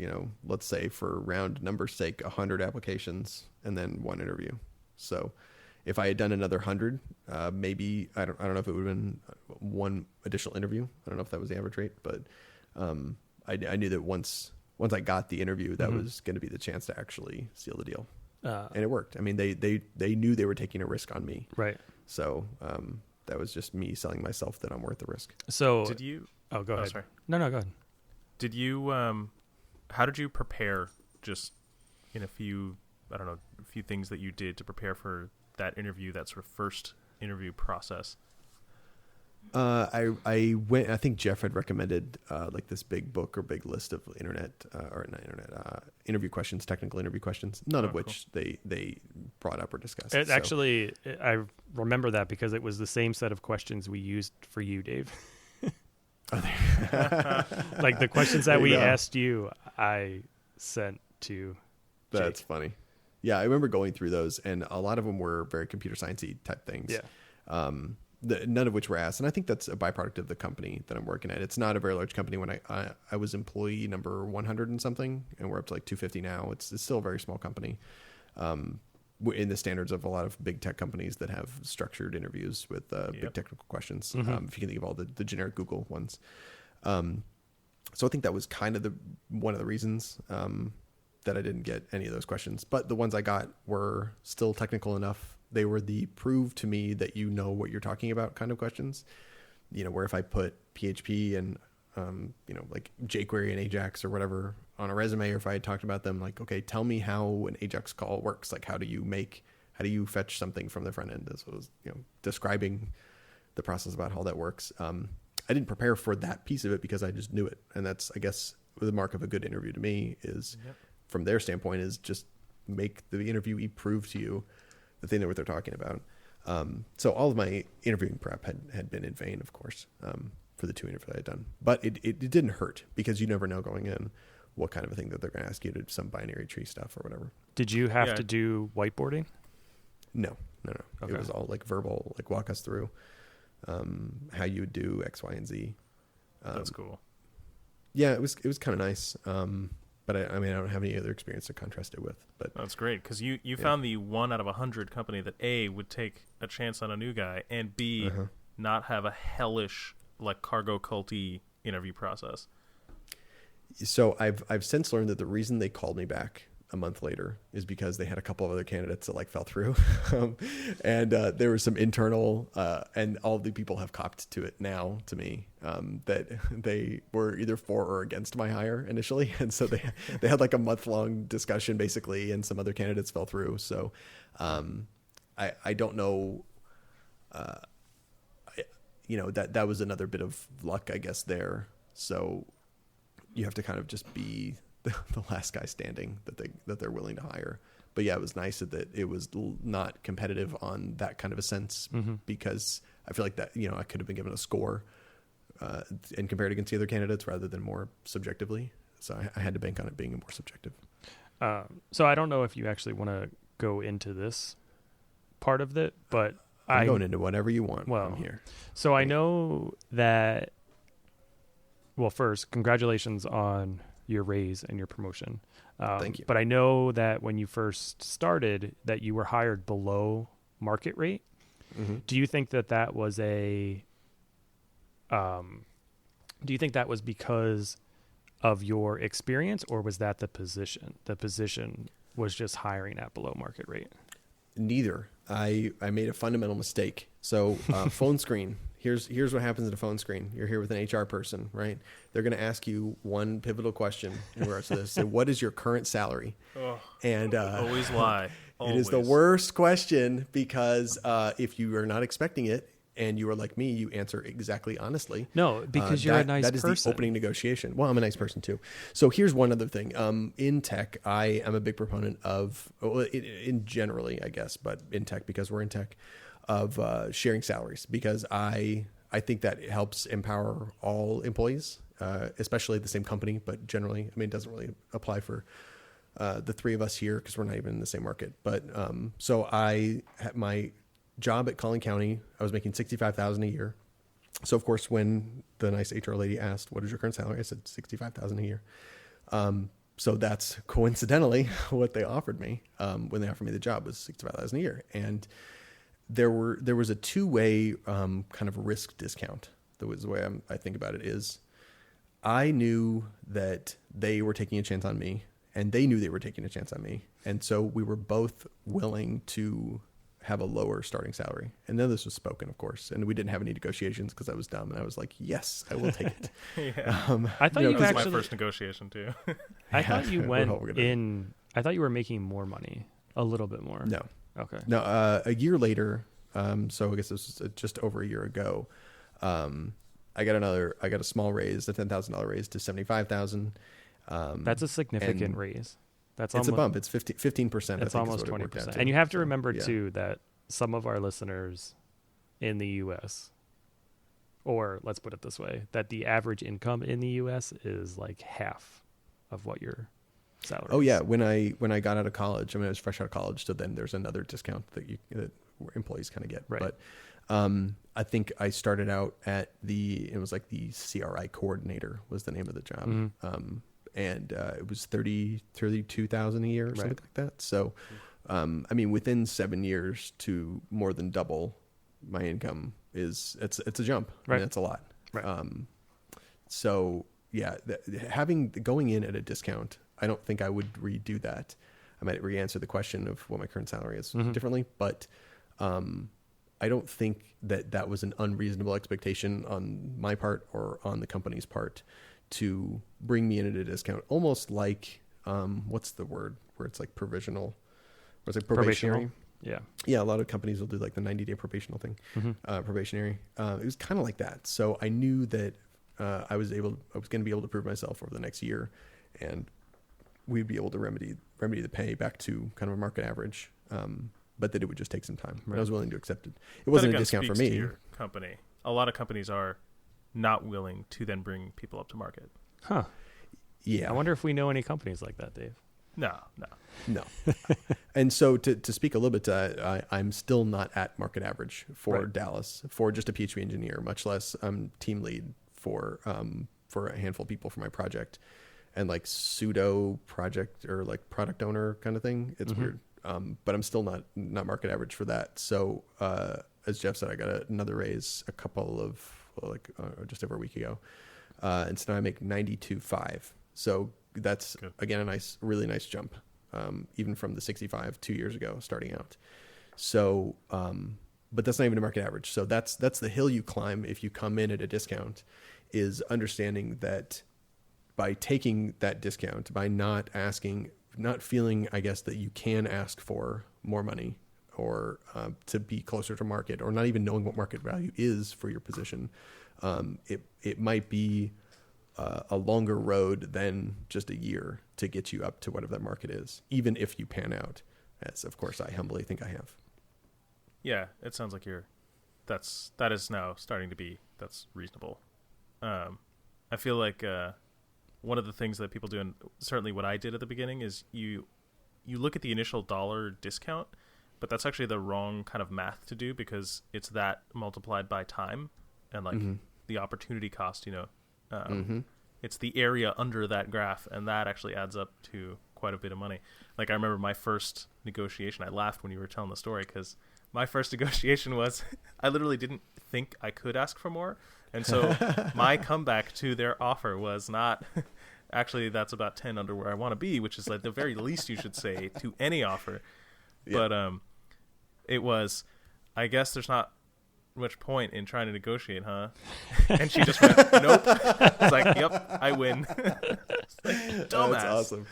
let's say for round number's sake, 100 applications and then one interview. So if I had done another 100, maybe I don't know if it would have been one additional interview. I don't know if that was the average rate, but I knew that once I got the interview, that was going to be the chance to actually seal the deal, and it worked. I mean, they knew they were taking a risk on me, Right. so that was just me selling myself that I'm worth the risk. So Did you? Oh, go ahead. Sorry. No, go ahead. Did you? How did you prepare? Just in a few things that you did to prepare for that interview, that sort of first interview process. I went. I think Jeff had recommended like this big book or big list of interview questions, technical interview questions. None of which they brought up or discussed. Actually, I remember that because it was the same set of questions we used for you, Dave. Like the questions that we asked you, I sent to Jake. That's funny. Yeah, I remember going through those, and a lot of them were very computer sciencey type things. Yeah. None of which were asked, and I think that's a byproduct of the company that I'm working at. It's not a very large company. When I was employee number 100 and something, and we're up to like 250 now. It's still a very small company, in the standards of a lot of big tech companies that have structured interviews with big technical questions. If you can think of all the generic Google ones. So I think that was kind of one of the reasons that I didn't get any of those questions. But the ones I got were still technical enough. They were the prove to me that you know what you're talking about kind of questions. Where if I put PHP and like jQuery and Ajax or whatever on a resume, or if I had talked about them, like, okay, tell me how an Ajax call works. Like, how do you fetch something from the front end? As well as describing the process about how that works. I didn't prepare for that piece of it because I just knew it, and that's, I guess, the mark of a good interview to me is, from their standpoint, is just make the interviewee prove to you that they know what they're talking about. So all of my interviewing prep had been in vain, of course, for the 2 interviews I had done. But it didn't hurt, because you never know going in what kind of a thing that they're going to ask you to, some binary tree stuff or whatever. Did you have to do whiteboarding? No. Okay. It was all like verbal, like walk us through how you would do X, Y, and Z. That's cool. Yeah, it was kind of nice. But I mean, I don't have any other experience to contrast it with. But that's great, because you found the 1 out of 100 company that A, would take a chance on a new guy, and B, not have a hellish, like, cargo culty interview process. So I've since learned that the reason they called me back a month later is because they had a couple of other candidates that fell through. And there was some internal, and all the people have copped to it now to me, that they were either for or against my hire initially. And so they had like a month-long discussion basically, and some other candidates fell through. So I don't know, that was another bit of luck, I guess, there. So you have to kind of just be the last guy standing that they're willing to hire. But yeah, it was nice that it was not competitive on that kind of a sense, because I feel like that, I could have been given a score and compared against the other candidates rather than more subjectively. So I had to bank on it being more subjective. So I don't know if you actually want to go into this part of it, but I'm going into whatever you want. Well, I'm here. So I know that, well, first, congratulations on your raise and your promotion. Thank you. But I know that when you first started, that you were hired below market rate. Do you think that was do you think that was because of your experience, or was that the position? The position was just hiring at below market rate? Neither. I made a fundamental mistake. So phone screen. Here's what happens in a phone screen. You're here with an HR person, right? They're going to ask you one pivotal question in regards to this. So what is your current salary? And always lie. It is the worst question, because if you are not expecting it and you are like me, you answer exactly honestly. No, because you're a nice person. That is the opening negotiation. Well, I'm a nice person too. So here's one other thing. In tech, I am a big proponent of, in generally, I guess, but in tech, because we're in tech, of sharing salaries, because I think that it helps empower all employees especially the same company, but generally, I mean, it doesn't really apply for the three of us here because we're not even in the same market. But so I had my job at Collin County, I was making $65,000 a year. So of course, when the nice HR lady asked, "What is your current salary?" I said $65,000 a year. So that's coincidentally what they offered me when they offered me the job was $65,000 a year, and there was a two-way kind of risk discount. The way I think about it is, I knew that they were taking a chance on me, and they knew they were taking a chance on me, and so we were both willing to have a lower starting salary. And then this was spoken, of course, and we didn't have any negotiations because I was dumb, and I was like, "Yes, I will take it." Yeah. I thought you This is actually. my first negotiation too. I thought you We're went gonna- in. I thought you were making more money, a little bit more. No, Okay. no. A year later, so I guess this was just over a year ago. I got a small raise, a $10,000 raise to $75,000. That's a significant and raise. That's It's almost, a bump. It's 15%. It's almost 20%. And you have to remember too that some of our listeners in the U.S., or let's put it this way, that the average income in the U.S. is like half of what your salary. Oh is. yeah, when I got out of college, I mean I was fresh out of college, so then there's another discount that employees kind of get. Right. But I think I started out at it was like the CRI coordinator was the name of the job. Mm-hmm. And it was $32,000 a year or Right. something like that. So, I mean, within 7 years to more than double my income it's a jump. Right. I mean, it's a lot. Right. So yeah, going in at a discount, I don't think I would redo that. I might re-answer the question of what my current salary is differently, but I don't think that was an unreasonable expectation on my part or on the company's part to bring me in at a discount, almost like what's the word where it's like provisional, or it's like probationary. Yeah. Yeah, a lot of companies will do like the 90-day probational thing, probationary. It was kind of like that. So I knew that I was going to be able to prove myself over the next year, and we'd be able to remedy the pay back to kind of a market average. But that it would just take some time. Right. I was willing to accept it. It wasn't a discount for me. To your company. A lot of companies are not willing to then bring people up to market. Huh. Yeah. I wonder if we know any companies like that, Dave. No. And so to speak a little bit, I'm still not at market average for Right. Dallas for just a PHP engineer, much less team lead for a handful of people for my project, and like pseudo project or like product owner kind of thing. It's weird. But I'm still not market average for that. So as Jeff said, I got another raise just over a week ago, and so now I make 92.5. So that's good. Again really nice jump, even from the 65 2 years ago starting out. So, but that's not even a market average. So that's the hill you climb if you come in at a discount, is understanding that by taking that discount, by not feeling, I guess, that you can ask for more money or to be closer to market, or not even knowing what market value is for your position. It might be a longer road than just a year to get you up to whatever that market is, even if you pan out, as of course I humbly think I have. Yeah, it sounds like that is now starting to be, that's reasonable. I feel like one of the things that people do, and certainly what I did at the beginning, is you look at the initial dollar discount, but that's actually the wrong kind of math to do, because it's that multiplied by time and like the opportunity cost, it's the area under that graph, and that actually adds up to quite a bit of money. Like I remember my first negotiation, I laughed when you were telling the story, because my first negotiation was I literally didn't think I could ask for more. And so my comeback to their offer was not, actually, that's about 10 under where I want to be, which is like the very least you should say to any offer. Yeah. But it was, I guess there's not much point in trying to negotiate, huh? And she just went, nope. It's like, yep, I win. Like, dumbass. That's awesome.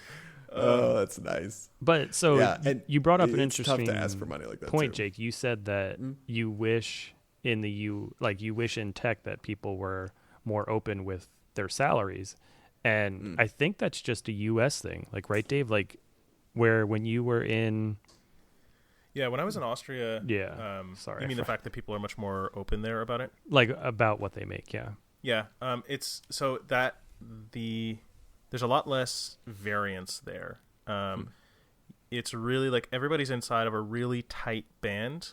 Oh, that's nice. But so and you brought up an interesting tough to ask for money like that point, too. Jake. You said that you wish you wish in tech that people were more open with their salaries, and I think that's just a U.S. thing, like, right, Dave? Like, where when you were in, when I was in Austria, sorry, you mean the fact that people are much more open there about it, like about what they make, Yeah. It's so that there's a lot less variance there. It's really like everybody's inside of a really tight band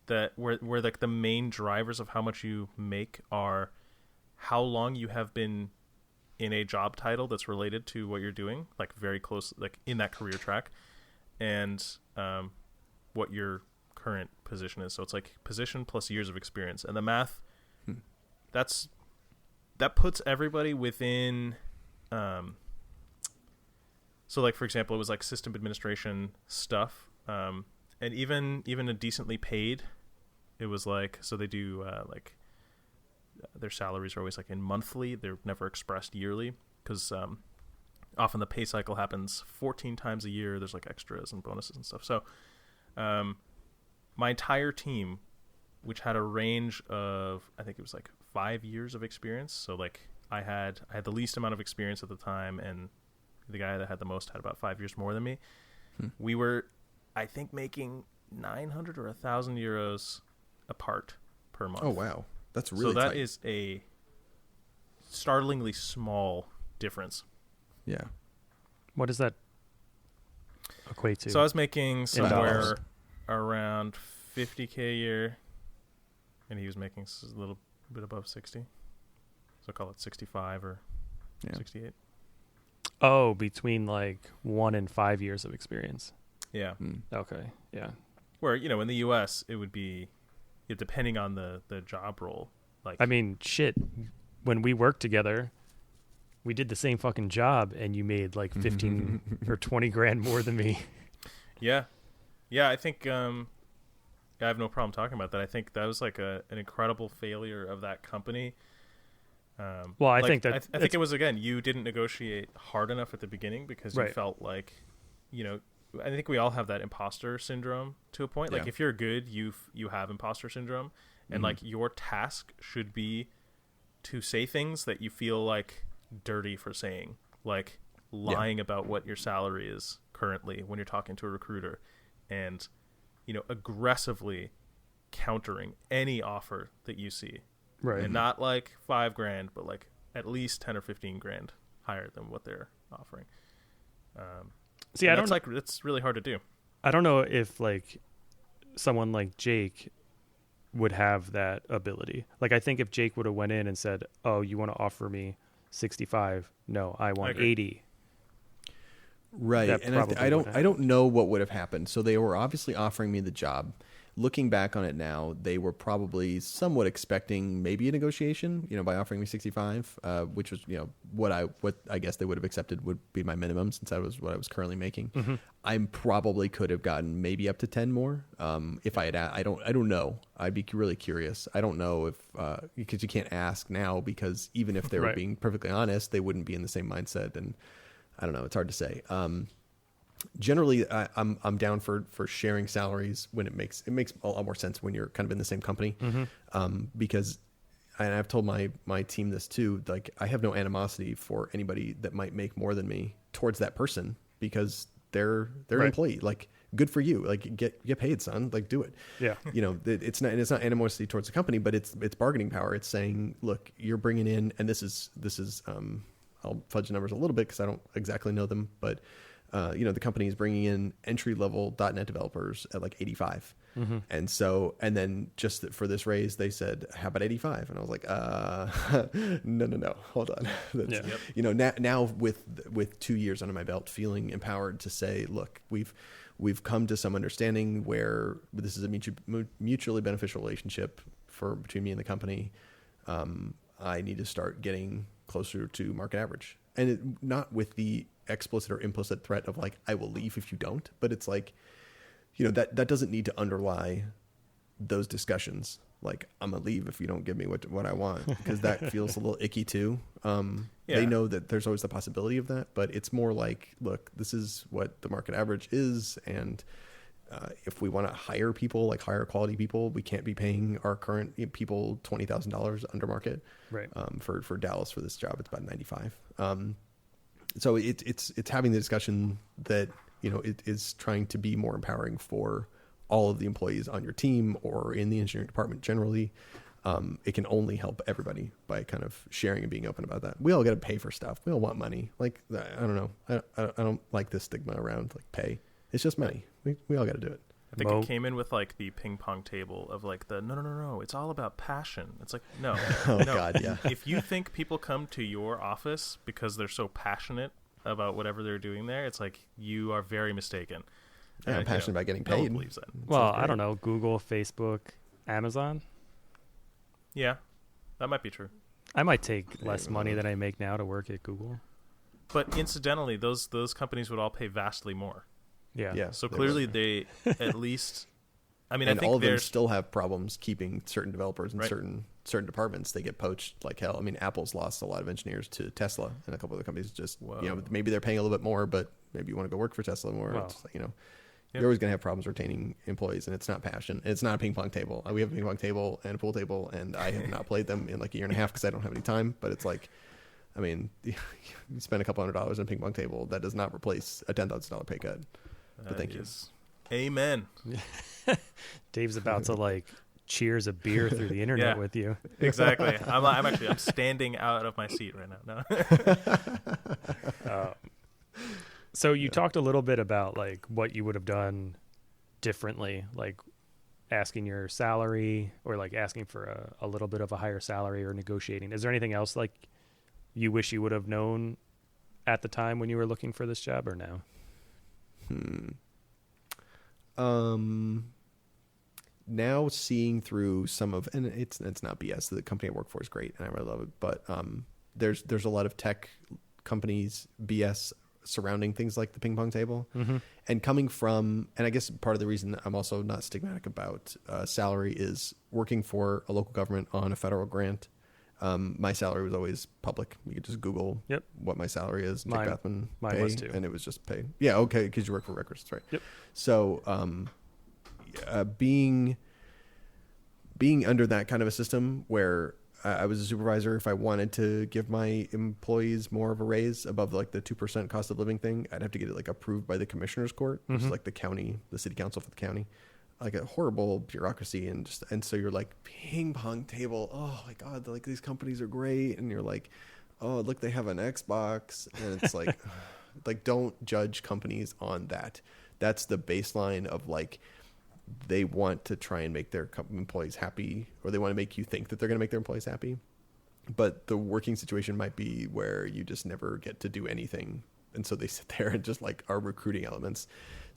that where like the main drivers of how much you make are how long you have been in a job title that's related to what you're doing, like very close, like in that career track, and what your current position is. So it's like position plus years of experience, and the math that puts everybody within. So like, for example, it was like system administration stuff, and even a decently paid, it was like, so they do like their salaries are always like in monthly. They're never expressed yearly because often the pay cycle happens 14 times a year. There's like extras and bonuses and stuff. So my entire team, which had a range of, I think it was like 5 years of experience. So like I had the least amount of experience at the time, and the guy that had the most had about 5 years more than me. We were, I think, making 900 or 1,000 euros apart per month. Oh, wow. That's really so that tight. is a startlingly small difference. Yeah. What does that equate to? So I was making somewhere dollars. around 50K a year, and he was making a little bit above 60. So call it 65 or 68. Oh, between like 1 and 5 years of experience. Yeah. Okay. Yeah. Where, in the US, it would be, depending on the job role. Like, I mean, shit. When we worked together, we did the same fucking job, and you made like 15 or 20 grand more than me. Yeah. Yeah, I think I have no problem talking about that. I think that was like an incredible failure of that company. Well, I like, think that I think it was, again, you didn't negotiate hard enough at the beginning because you felt like, I think we all have that imposter syndrome to a point. Like if you're good, you have imposter syndrome, and like your task should be to say things that you feel like dirty for saying, like lying about what your salary is currently when you're talking to a recruiter, and aggressively countering any offer that you see. right. And not like 5 grand, but like at least 10 or 15 grand higher than what they're offering. See, It's really hard to do. I don't know if like someone like Jake would have that ability. Like I think if Jake would have went in and said, "Oh, you want to offer me 65? No, I want 80." Right. That And probably I would don't know what would have happened. So they were obviously offering me the job. Looking back on it now, they were probably somewhat expecting maybe a negotiation, by offering me 65, which was, what I guess they would have accepted would be my minimum, since that was what I was currently making. I probably could have gotten maybe up to 10 more. If I had, I don't know. I'd be really curious. I don't know if, because you can't ask now, because even if they were being perfectly honest, they wouldn't be in the same mindset. And I don't know. It's hard to say. Generally, I'm down for sharing salaries when it makes a lot more sense when you're kind of in the same company, because, and I've told my team this too, like I have no animosity for anybody that might make more than me towards that person, because they're an employee. Like, good for you. Like, get paid, son. Like, do it. Yeah. It's not animosity towards the company, but it's bargaining power. It's saying, look, you're bringing in, and this is I'll fudge the numbers a little bit because I don't exactly know them, but the company is bringing in entry-level .NET developers at like 85. And then just for this raise, they said, how about 85? And I was like, no, hold on. Now with 2 years under my belt, feeling empowered to say, look, we've come to some understanding where this is a mutually beneficial relationship between me and the company. I need to start getting closer to market average, and not with the explicit or implicit threat of like, I will leave if you don't, but it's like, that doesn't need to underlie those discussions. Like, I'm gonna leave if you don't give me what I want, because that feels a little icky too. They know that there's always the possibility of that, but it's more like, look, this is what the market average is, and if we want to hire people, like higher quality people, we can't be paying our current people $20,000 under market. Right. For Dallas, for this job, it's about 95. So it's having the discussion that, it is trying to be more empowering for all of the employees on your team or in the engineering department generally. it can only help everybody by kind of sharing and being open about that. We all got to pay for stuff. We all want money. Like, I don't know. I don't like this stigma around like pay. It's just money. We all got to do it. I think it came in with like the ping pong table of like the no, it's all about passion. It's like no, oh no. God, yeah. If you think people come to your office because they're so passionate about whatever they're doing there, it's like you are very mistaken. Yeah, I'm passionate about getting no one paid. believes that. Well, I don't know. Google, Facebook, Amazon. Yeah, that might be true. I might take less money than I make now to work at Google. But incidentally, those companies would all pay vastly more. Yeah. Yeah. So clearly they at least, I mean, And I think all of them there's still have problems keeping certain developers in Right. certain departments. They get poached like hell. I mean, Apple's lost a lot of engineers to Tesla, and a couple other companies just Whoa. maybe they're paying a little bit more, but maybe you want to go work for Tesla more. Wow. It's like, Yep. you're always going to have problems retaining employees, and it's not passion. It's not a ping pong table. We have a ping pong table and a pool table, and I have not played them in like a year and a half because I don't have any time. But it's like, I mean, you spend a couple $100 on a ping pong table. That does not replace a $10,000 pay cut. But thank you. Amen. Dave's about to like cheers a beer through the internet Yeah. with you. Exactly. I'm standing out of my seat right now. No. So you talked a little bit about like what you would have done differently, like asking your salary or like asking for a little bit of a higher salary or negotiating. Is there anything else like you wish you would have known at the time when you were looking for this job or no? Now seeing through some of, and it's not BS. The company I work for is great, and I really love it. But there's a lot of tech companies BS surrounding things like the ping pong table, and coming from, and I guess part of the reason I'm also not stigmatic about salary is working for a local government on a federal grant. My salary was always public. You could just Google what my salary is. Mine Bathman was pay, too. and it was just paid. Yeah, okay, because you work for records, that's right. Yep. So being under that kind of a system where I was a supervisor, if I wanted to give my employees more of a raise above like the 2% cost of living thing, I'd have to get it like approved by the commissioner's court, which is like the city council for the county. Like a horrible bureaucracy, and so you're like, ping pong table, oh my God, like these companies are great, and you're like, oh look, they have an Xbox, and it's like like don't judge companies on that. That's the baseline of like, they want to try and make their employees happy, or they want to make you think that they're going to make their employees happy, but the working situation might be where you just never get to do anything, and so they sit there and just like are recruiting elements.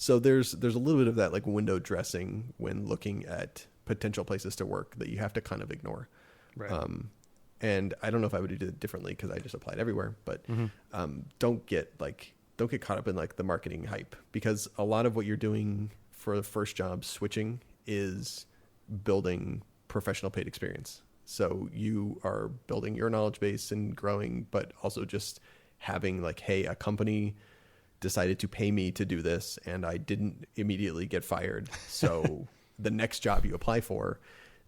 So there's a little bit of that like window dressing when looking at potential places to work that you have to kind of ignore. Right. And I don't know if I would do it differently because I just applied everywhere, but don't get caught up in like the marketing hype, because a lot of what you're doing for the first job switching is building professional paid experience. So you are building your knowledge base and growing, but also just having like, hey, a company decided to pay me to do this and I didn't immediately get fired. So the next job you apply for,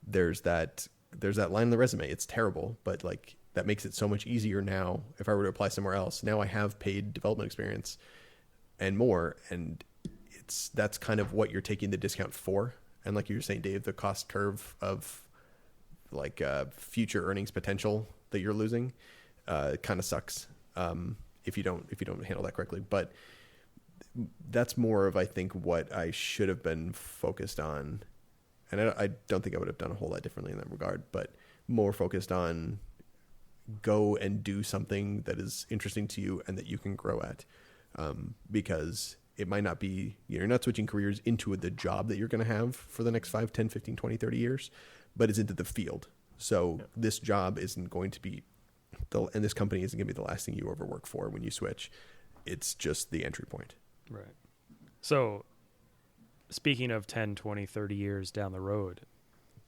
there's that line in the resume. It's terrible, but like that makes it so much easier now. If I were to apply somewhere else, now I have paid development experience and more, and that's kind of what you're taking the discount for. And like you were saying, Dave, the cost curve of like future earnings potential that you're losing kind of sucks if you don't handle that correctly. But that's more of, I think, what I should have been focused on. And I don't think I would have done a whole lot differently in that regard, but more focused on go and do something that is interesting to you and that you can grow at. Because it might not be, you're not switching careers into the job that you're going to have for the next 5, 10, 15, 20, 30 years, but it's into the field. So this job isn't going to be, and this company isn't going to be the last thing you ever work for when you switch. It's just the entry point. Right. So speaking of 10, 20, 30 years down the road,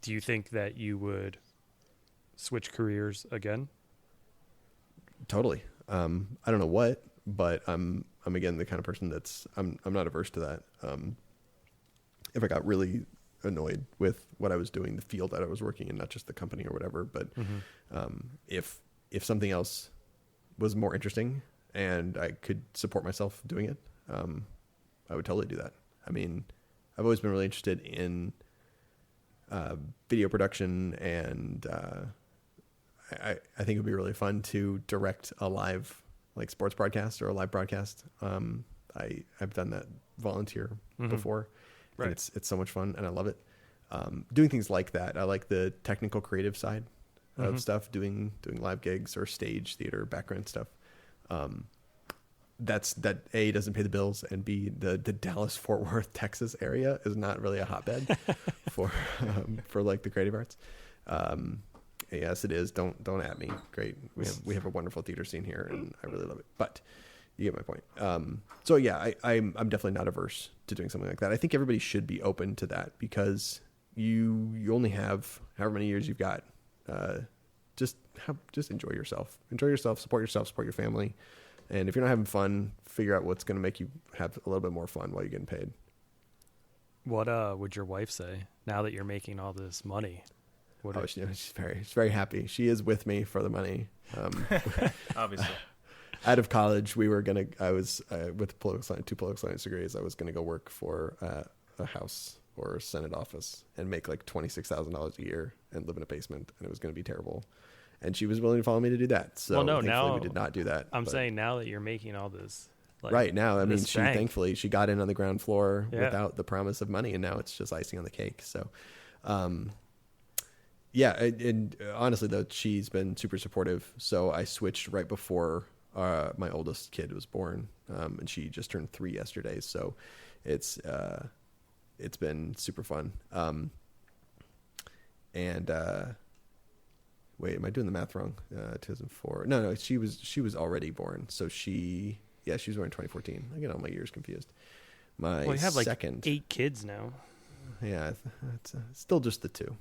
do you think that you would switch careers again? Totally. I don't know what, but I'm again the kind of person that's I'm not averse to that. If I got really annoyed with what I was doing, the field that I was working in, not just the company or whatever, but if something else was more interesting and I could support myself doing it, I would totally do that. I mean, I've always been really interested in video production, and I think it would be really fun to direct a live like sports broadcast or a live broadcast. I've done that volunteer before, Right. and it's so much fun, and I love it. Doing things like that. I like the technical creative side of stuff, doing live gigs or stage theater background stuff. That A, doesn't pay the bills, and B, the Dallas Fort Worth, Texas area is not really a hotbed for like the creative arts. Yes, it is. Don't at me. Great. We have a wonderful theater scene here, and I really love it. But you get my point. So yeah, I'm definitely not averse to doing something like that. I think everybody should be open to that, because you only have however many years you've got. Just enjoy yourself. Enjoy yourself. Support your family. And if you're not having fun, figure out what's going to make you have a little bit more fun while you're getting paid. What would your wife say now that you're making all this money? She's very happy. She is with me for the money. Obviously. Out of college, I was with two political science degrees. I was going to go work for a House or a Senate office and make like $26,000 a year and live in a basement, and it was going to be terrible. And she was willing to follow me to do that. So well, no, thankfully now we did not do that. I'm saying now that you're making all this, like, right now, I mean, this she bank. thankfully she got in on the ground floor Yeah. without the promise of money, and now it's just icing on the cake. So, yeah, and honestly though, she's been super supportive. So I switched right before my oldest kid was born, and she just turned 3 yesterday. So it's been super fun. Wait, am I doing the math wrong? 2004. No, she was already born. So she was born in 2014. I get all my years confused. Well, you have like second, 8 kids now. yeah, it's still just the 2.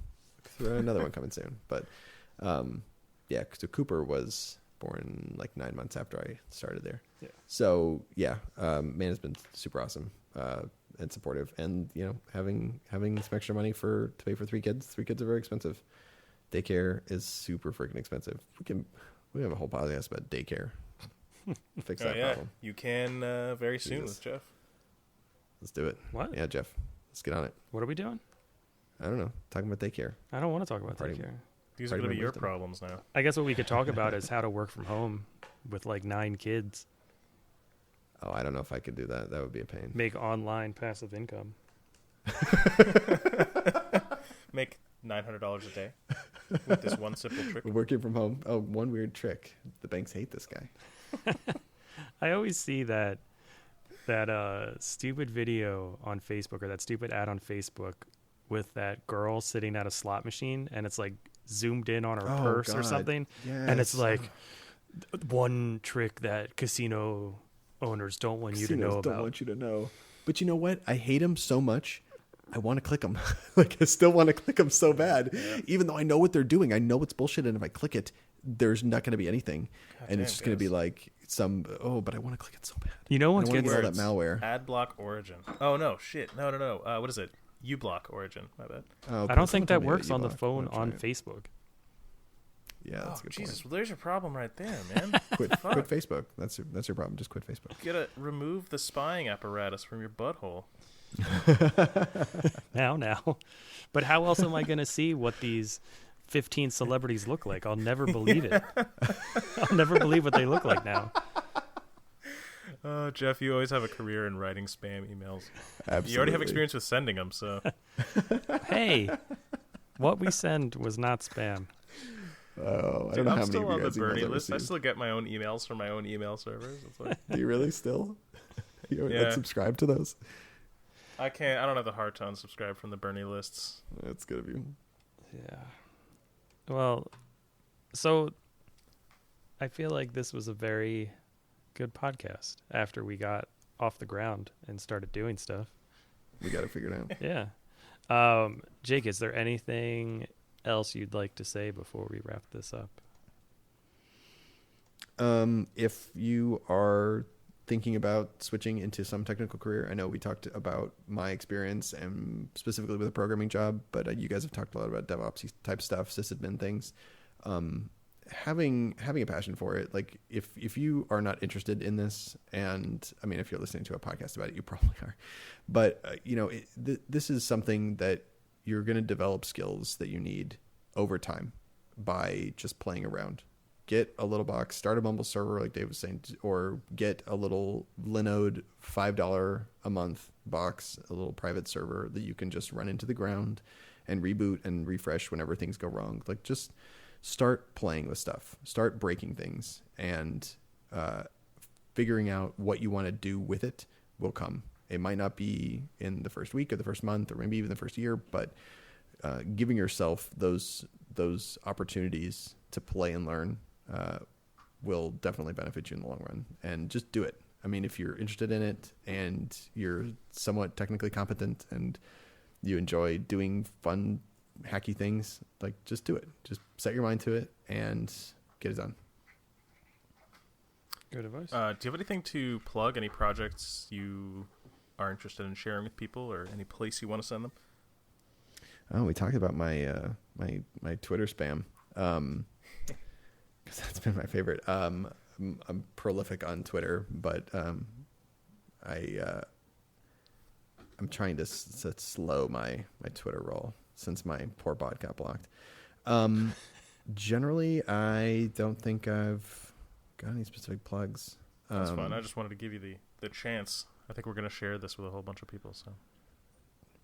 Another one coming soon. But yeah, so Cooper was born like 9 months after I started there. Yeah. So yeah, man has been super awesome and supportive, and having some extra money to pay for 3 kids. 3 kids are very expensive. Daycare is super freaking expensive. We have a whole podcast about daycare. Fix that problem. You can very soon with Jeff. Let's do it. What? Yeah, Jeff. Let's get on it. What are we doing? I don't know. Talking about daycare. I don't want to talk about Party- daycare. These are Pardon going to my be your wisdom. problems now. I guess what we could talk about is how to work from home with like 9 kids. Oh, I don't know if I could do that. That would be a pain. Make online passive income. Make $900 a day with this one simple trick. Working from home. Oh, one weird trick. The banks hate this guy. I always see that stupid video on Facebook, or that stupid ad on Facebook with that girl sitting at a slot machine, and it's like zoomed in on her purse or God. something. Yes. And it's like one trick that casino owners don't want you to know Casinos don't about. want you to know. But you know what? I hate them so much. I want to click them. Like, I still want to click them so bad, even though I know what they're doing. I know it's bullshit, and if I click it, there's not going to to be anything, and it's just going to be like but I want to click it so bad. You know I what don't want to gets get all that malware. Ad block origin. Oh no, shit. No. What is it? uBlock origin. My bad. Oh, I don't think someone that told me works about on the uBlock. phone I'm gonna on try it. Facebook. Yeah, that's a good Jesus, point. well, there's your problem right there, man. Quit Facebook. That's your problem. Just quit Facebook. You gotta remove the spying apparatus from your butthole. Now. But how else am I going to see what these 15 celebrities look like? I'll never believe it. I'll never believe what they look like now. Jeff, you always have a career in writing spam emails. Absolutely. You already have experience with sending them, so. Hey, what we send was not spam. Oh, I Dude, don't know I'm how many still of you on the guys emails Bernie I've list. I received. still get my own emails from my own email servers. It's like, Do you really still? You Yeah. subscribe to those? I don't have the heart to unsubscribe from the Bernie lists. That's good of you. Yeah. Well, so I feel like this was a very good podcast after we got off the ground and started doing stuff. We got to figure it out. Yeah. Jake, is there anything else you'd like to say before we wrap this up? If you are thinking about switching into some technical career, I know we talked about my experience and specifically with a programming job, but you guys have talked a lot about DevOps type stuff, sysadmin things. Having a passion for it, like if you are not interested in this, and I mean, if you're listening to a podcast about it, you probably are, but this is something that you're going to develop skills that you need over time by just playing around. Get a little box, start a Mumble server like Dave was saying, or get a little Linode $5 a month box, a little private server that you can just run into the ground and reboot and refresh whenever things go wrong. Like, just start playing with stuff, start breaking things, and figuring out what you want to do with it will come. It might not be in the first week or the first month or maybe even the first year, but giving yourself those opportunities to play and learn will definitely benefit you in the long run. And just do it. I mean, if you're interested in it and you're somewhat technically competent and you enjoy doing fun, hacky things, like, just do it. Just set your mind to it and get it done. Good advice. Do you have anything to plug? Any projects you are interested in sharing with people, or any place you want to send them? Oh, we talked about my my Twitter spam, because that's been my favorite. I'm prolific on Twitter, but I'm trying to slow my Twitter roll since my poor bot got blocked. Generally, I don't think I've got any specific plugs. That's fine. I just wanted to give you the chance. I think we're going to share this with a whole bunch of people. So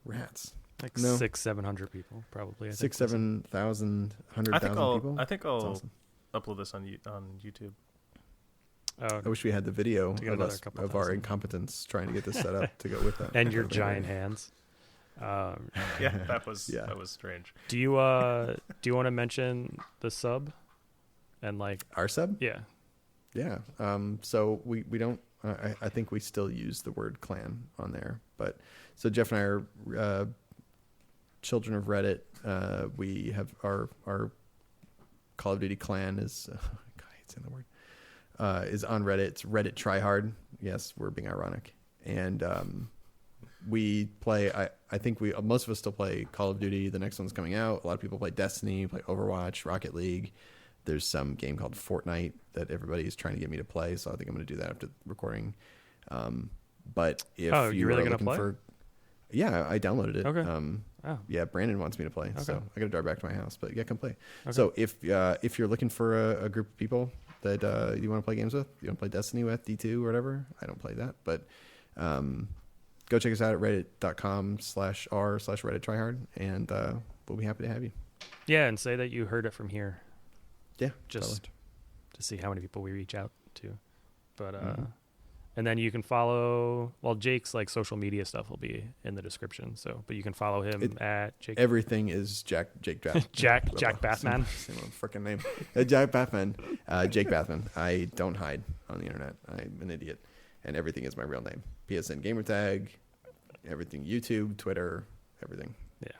rats. Like No. 600-700 people, probably. 6,000-7,000, 100,000 people. I think That's I'll awesome. upload this on YouTube. Oh, I wish we had the video To get of another us, couple of our thousand. incompetence trying to get this set up to go with that. and your That'd be giant great. hands. Yeah, that was Yeah. that was strange. Do you want to mention the sub? And like, Our sub? yeah. Yeah. So we don't. I think we still use the word clan on there, but so Jeff and I are children of Reddit. We have our Call of Duty clan is God, I hate saying the word. Is on Reddit. It's Reddit Tryhard. Yes, we're being ironic, and we play. I think most of us still play Call of Duty. The next one's coming out. A lot of people play Destiny, play Overwatch, Rocket League. There's some game called Fortnite that everybody is trying to get me to play, so I think I'm going to do that after recording. But if you're really are gonna looking play? for, yeah, I downloaded it. Okay. Oh. Yeah, Brandon wants me to play, so Okay. I got to drive back to my house. But yeah, come play. Okay. So if you're looking for a group of people that you want to play games with, you want to play Destiny with, D2 or whatever, I don't play that, but go check us out at reddit.com/r/Reddit Tryhard, and we'll be happy to have you. Yeah, and say that you heard it from here, Yeah, just totally. to see how many people we reach out to. But Mhm. and then you can follow. Well, Jake's like social media stuff will be in the description. So, but you can follow him at Jake. Everything is Jake Bathman. Jack Bathman. Same freaking name. Jack Bathman. Jake Bathman. I don't hide on the internet. I'm an idiot, and everything is my real name. PSN gamertag. Everything. YouTube, Twitter, everything. Yeah.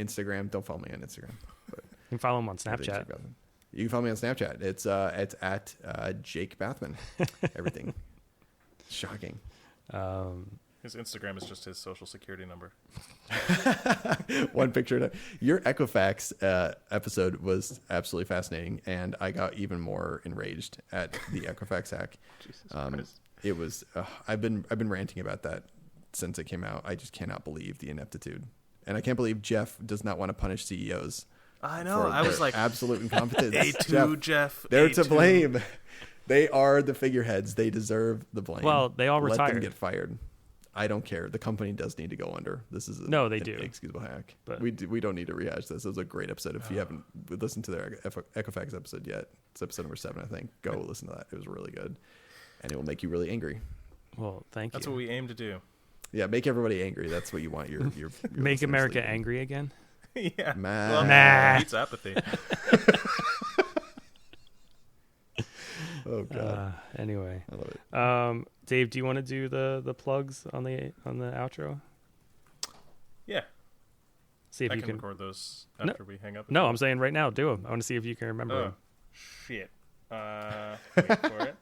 Instagram. Don't follow me on Instagram. But You can follow him on everything's Snapchat. Jake Bathman. You can follow me on Snapchat. It's at Jake Bathman. Everything. Shocking. His Instagram is just his social security number. One picture. Your Equifax episode was absolutely fascinating, and I got even more enraged at the Equifax hack. Jesus Christ. It was. I've been ranting about that since it came out. I just cannot believe the ineptitude, and I can't believe Jeff does not want to punish CEOs. I know. for I was their like, absolute incompetence. A2, Jeff. They're A2. to blame. They are the figureheads. They deserve the blame. Well, they all Let retired. them get fired. I don't care. The company does need to go under. This is No, they an do. inexcusable hack. But- We don't need to rehash this. It was a great episode. If you haven't listened to their Equifax episode yet, it's episode number 7, I think. Go listen to that. It was really good, and it will make you really angry. Well, thank That's you. what we aim to do. Yeah, make everybody angry. That's what you want. Your Make listeners America to do. angry again. Yeah. Nah. Well, Nah. beats apathy. Oh god, Anyway, I love it. Dave, do you want to do the plugs on the outro? Yeah. See if I you can can. record those No. after we hang up. No, I'm saying right now, do them. I want to see if you can remember Oh, them. shit. Wait for it.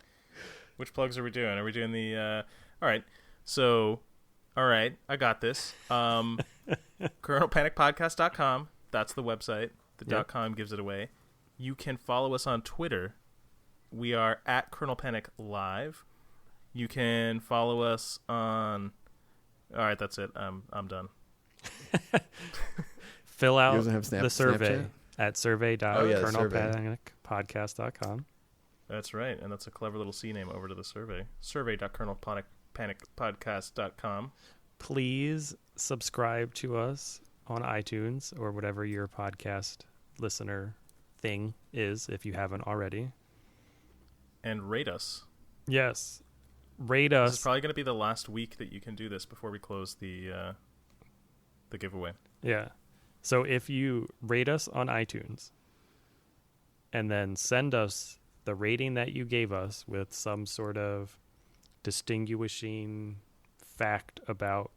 Which plugs are we doing? Are we doing the... all right. So, all right. I got this. KernelPanicPodcast.com. That's the website. The Yep. .com gives it away. You can follow us on Twitter. We are at Kernel Panic Live. You can follow us on... All right, that's it. I'm done. Fill out doesn't have the survey Snapchat? at Oh, yeah, the survey. survey.kernelpanicpodcast.com. That's right, and that's a clever little C name over to the survey. Survey.kernelpanicpodcast.com. Please subscribe to us on iTunes or whatever your podcast listener thing is if you haven't already. And rate us. Yes. Rate This is us. probably going to be the last week that you can do this before we close the giveaway. Yeah. So if you rate us on iTunes and then send us the rating that you gave us with some sort of distinguishing fact about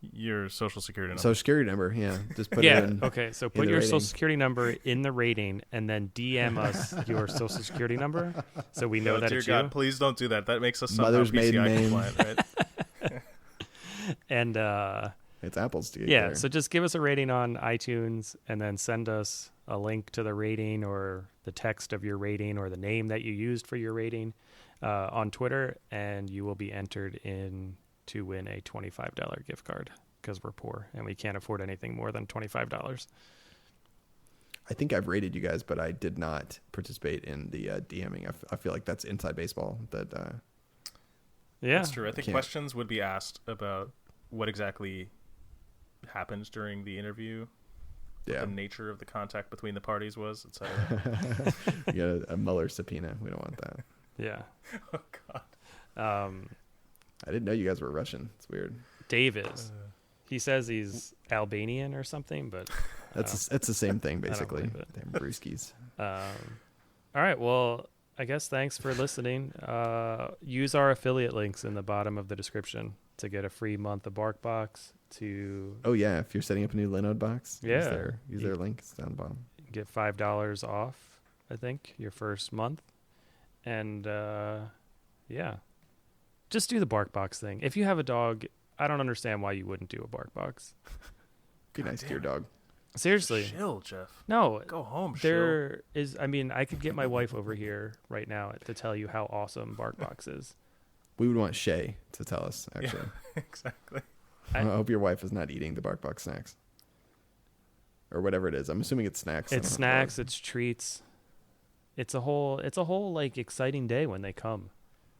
Your social security number. Social security number, yeah. Just put it yeah, in. okay. So in put the your rating. social security number in the rating and then DM us your social security number so we know Oh, that dear it's God, you. please don't do that. That makes us somehow Mother's maiden PCI name. compliant, right? And It's apples to get yeah, there. so just give us a rating on iTunes and then send us a link to the rating or the text of your rating or the name that you used for your rating on Twitter, and you will be entered in to win a $25 gift card because we're poor and we can't afford anything more than $25. I think I've rated you guys, but I did not participate in the DMing. I feel like that's inside baseball. That Yeah. That's true. I think Can't. questions would be asked about what exactly happened during the interview, yeah, the nature of the contact between the parties was, etc. you got a Mueller subpoena. We don't want that. Yeah. Oh, God. I didn't know you guys were Russian. It's weird. Dave is. He says he's Albanian or something, but It's the same thing basically. believe it. Damn brewskis. all right. Well, I guess thanks for listening. Use our affiliate links in the bottom of the description to get a free month of BarkBox, to Oh yeah, if you're setting up a new Linode box, Yeah. use their links down the bottom. get $5 off, I think, your first month. And yeah, just do the BarkBox thing. If you have a dog, I don't understand why you wouldn't do a BarkBox. Be nice to your dog. Seriously. Chill, Jeff. No, Go home. Chill. there is, I mean, I could get my wife over here right now to tell you how awesome BarkBox is. We would want Shay to tell us. Actually, Exactly. I hope your wife is not eating the BarkBox snacks or whatever it is. I'm assuming it's snacks. It's snacks, it's treats. It's a whole like exciting day when they come.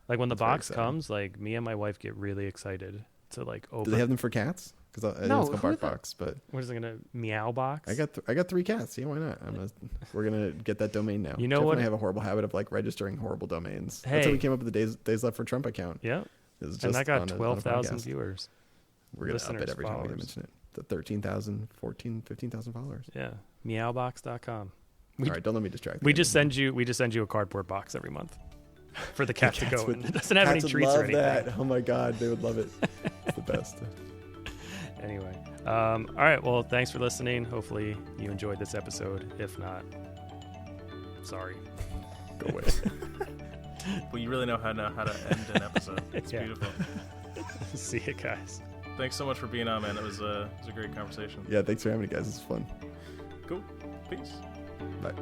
Like when the It's very box exciting. comes, like me and my wife get really excited to like Do open. they have them for cats? Because I No, know it's called who the- BarkBox, but What is it gonna meow box? I got 3 cats. Yeah, why not? We're gonna get that domain now. You know Jeff what? And I have a horrible habit of like registering horrible domains. That's Hey. how we came up with the days left for Trump account. Yeah, It was just and that got on a 12,000 podcast. viewers. We're gonna up listeners, it every time we followers. mention it. The 13,000, 14, 15,000 followers. Yeah, meowbox.com. All right, don't let me distract. We you. just send you a cardboard box every month for the cat to Cats go would- in. It doesn't have any Cats would treats or love anything. that. Oh my god, they would love it. It's the best. Anyway, all right. Well, thanks for listening. Hopefully you enjoyed this episode. If not, sorry. Go away. But you really know how to end an episode. It's Yeah. beautiful. See you guys. Thanks so much for being on, man. It was a great conversation. Yeah, thanks for having me, guys. It's fun. Cool. Peace. Bye.